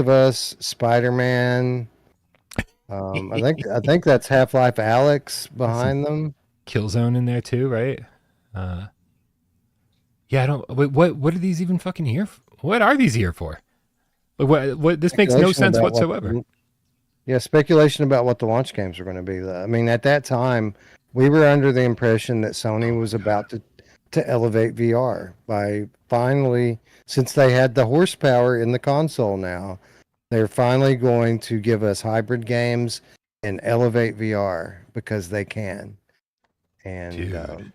S2: Us, Spider-Man. I think that's Half-Life Alyx behind them.
S1: Killzone in there too, right? Yeah, I don't. Wait, what are these even fucking here? What are these here for? What? This makes no sense whatsoever.
S2: Speculation about what the launch games are going to be. I mean, at that time, we were under the impression that Sony was about to elevate VR by finally, since they had the horsepower in the console now, they're finally going to give us hybrid games and elevate VR because they can. And
S1: dude,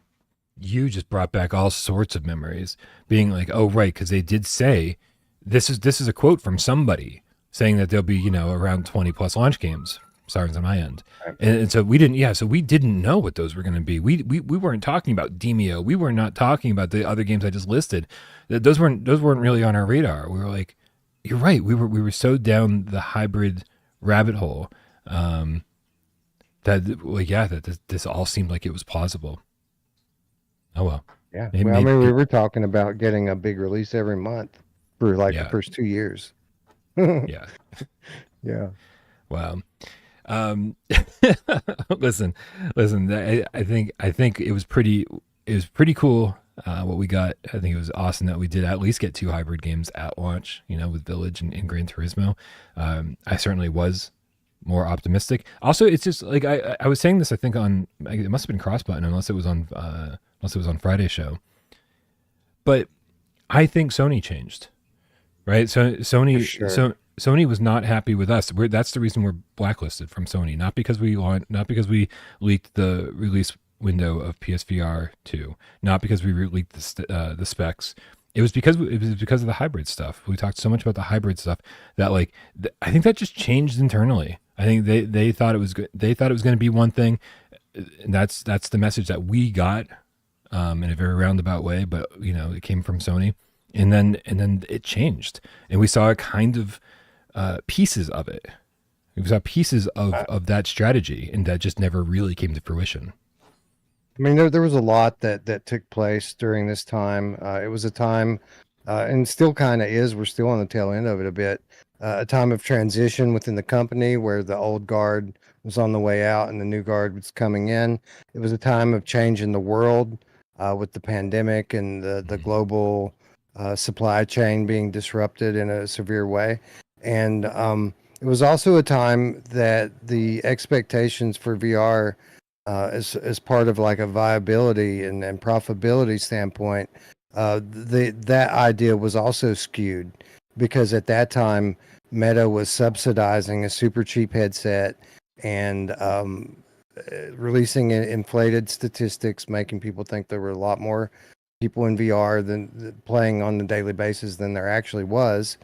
S1: you just brought back all sorts of memories, being like, oh right, because they did say this is a quote from somebody saying that there'll be around 20 plus launch games Sirens on my end.
S2: Right.
S1: And so we didn't, yeah, so we didn't know what those were going to be. We weren't talking about Demio. We were not talking about the other games I just listed. Those weren't really on our radar. We were like, you're right. We were so down the hybrid rabbit hole that, well, yeah, that this all seemed like it was plausible. Oh well.
S2: Yeah.
S1: It
S2: Well, I
S1: made
S2: mean, we
S1: it,
S2: were talking about getting a big release every month for like the
S1: yeah,
S2: first 2 years. Yeah.
S1: yeah. Wow. Um, listen. I think it was pretty cool. What we got, I think it was awesome that we did at least get 2 hybrid games at launch, with Village and Gran Turismo. I certainly was more optimistic. Also, it's just like I was saying this, I think it must have been Cross Button, unless it was on Friday's show. But I think Sony changed, right? So
S2: For sure.
S1: Sony was not happy with us. That's the reason we're blacklisted from Sony, not because we leaked the release window of PSVR 2, not because we leaked the specs. It was because of the hybrid stuff. We talked so much about the hybrid stuff that I think that just changed internally. I think they thought it was good. They thought it was going to be one thing. And that's the message that we got in a very roundabout way, but it came from Sony, and then it changed, and we saw kind of pieces of it. We saw pieces of that strategy, and that just never really came to fruition.
S2: I mean, there was a lot that took place during this time. It was a time, and still kind of is. We're still on the tail end of it a bit. A time of transition within the company where the old guard was on the way out and the new guard was coming in. It was a time of change in the world with the pandemic and the global supply chain being disrupted in a severe way. And it was also a time that the expectations for VR as part of like a viability and profitability standpoint, that idea was also skewed because at that time Meta was subsidizing a super cheap headset and releasing inflated statistics, making people think there were a lot more people in VR than playing on a daily basis than there actually was.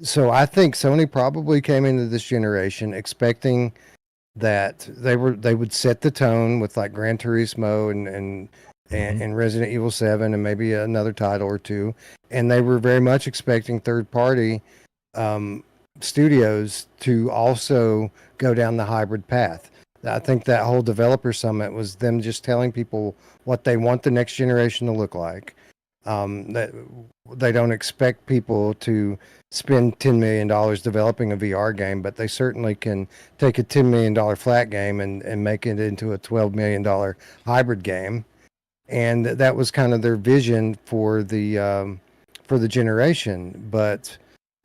S2: So I think Sony probably came into this generation expecting that they would set the tone with like Gran Turismo and Resident Evil 7 and maybe another title or two, and they were very much expecting third party studios to also go down the hybrid path. I think that whole developer summit was them just telling people what they want the next generation to look like. That they don't expect people to spend $10 million developing a VR game, but they certainly can take a $10 million flat game and make it into a $12 million hybrid game. And that was kind of their vision for the generation. But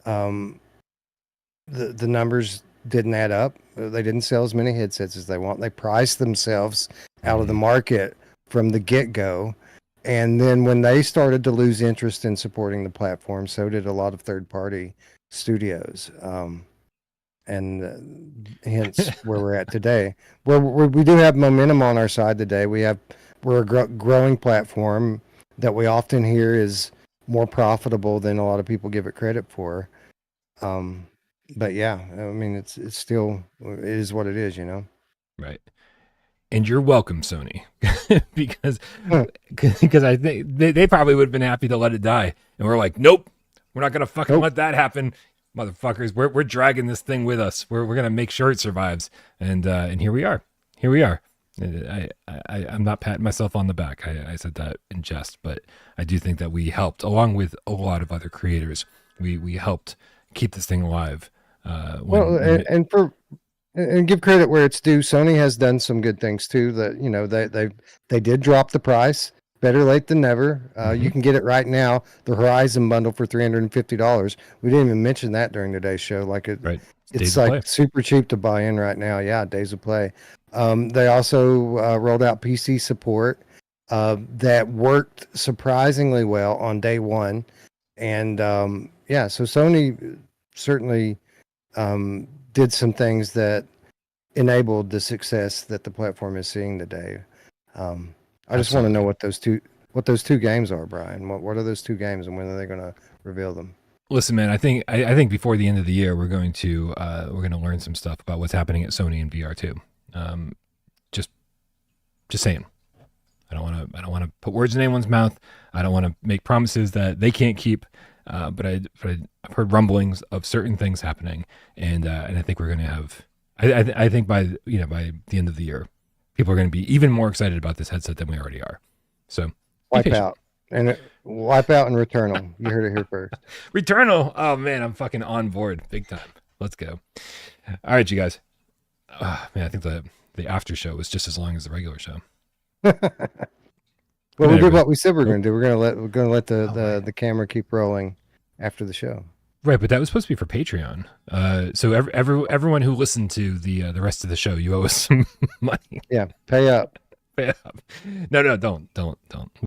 S2: the numbers didn't add up. They didn't sell as many headsets as they want. They priced themselves out of the market from the get-go. And then when they started to lose interest in supporting the platform, so did a lot of third-party studios. And hence where we're at today. We do have momentum on our side today. We're a growing platform that we often hear is more profitable than a lot of people give it credit for. But yeah, I mean, it's still, it is what it is,
S1: Right. And you're welcome, Sony, because
S2: Huh.
S1: I think they probably would have been happy to let it die, and we're like, nope, we're not gonna fucking let that happen, motherfuckers. We're dragging this thing with us. We're gonna make sure it survives, and here we are. Here we are. I'm not patting myself on the back. I said that in jest, but I do think that we helped, along with a lot of other creators. We helped keep this thing alive.
S2: And give credit where it's due. Sony has done some good things too. That they did drop the price. Better late than never. You can get it right now. The Horizon bundle for $350. We didn't even mention that during today's show.
S1: Right.
S2: It's like super cheap to buy in right now. Yeah, days of play. They also rolled out PC support that worked surprisingly well on day one. And so Sony certainly did some things that enabled the success that the platform is seeing today. I just want to know what those two games are, Brian. What are those two games, and when are they going to reveal them?
S1: Listen, man, I think before the end of the year we're going to learn some stuff about what's happening at Sony and VR2. Just saying. I don't want to put words in anyone's mouth. I don't want to make promises that they can't keep. But I've heard rumblings of certain things happening, and I think we're going to have. I think by the end of the year, people are going to be even more excited about this headset than we already are. So
S2: Wipeout and Returnal. You heard it here first.
S1: Returnal. Oh man, I'm fucking on board big time. Let's go. All right, you guys. Man, I think the after show was just as long as the regular show.
S2: Well, we did what we said we're going to do. We're going to let the camera keep rolling after the show.
S1: Right, but that was supposed to be for Patreon. So everyone who listened to the rest of the show, you owe us some money.
S2: Yeah, pay up.
S1: Pay up. No, don't.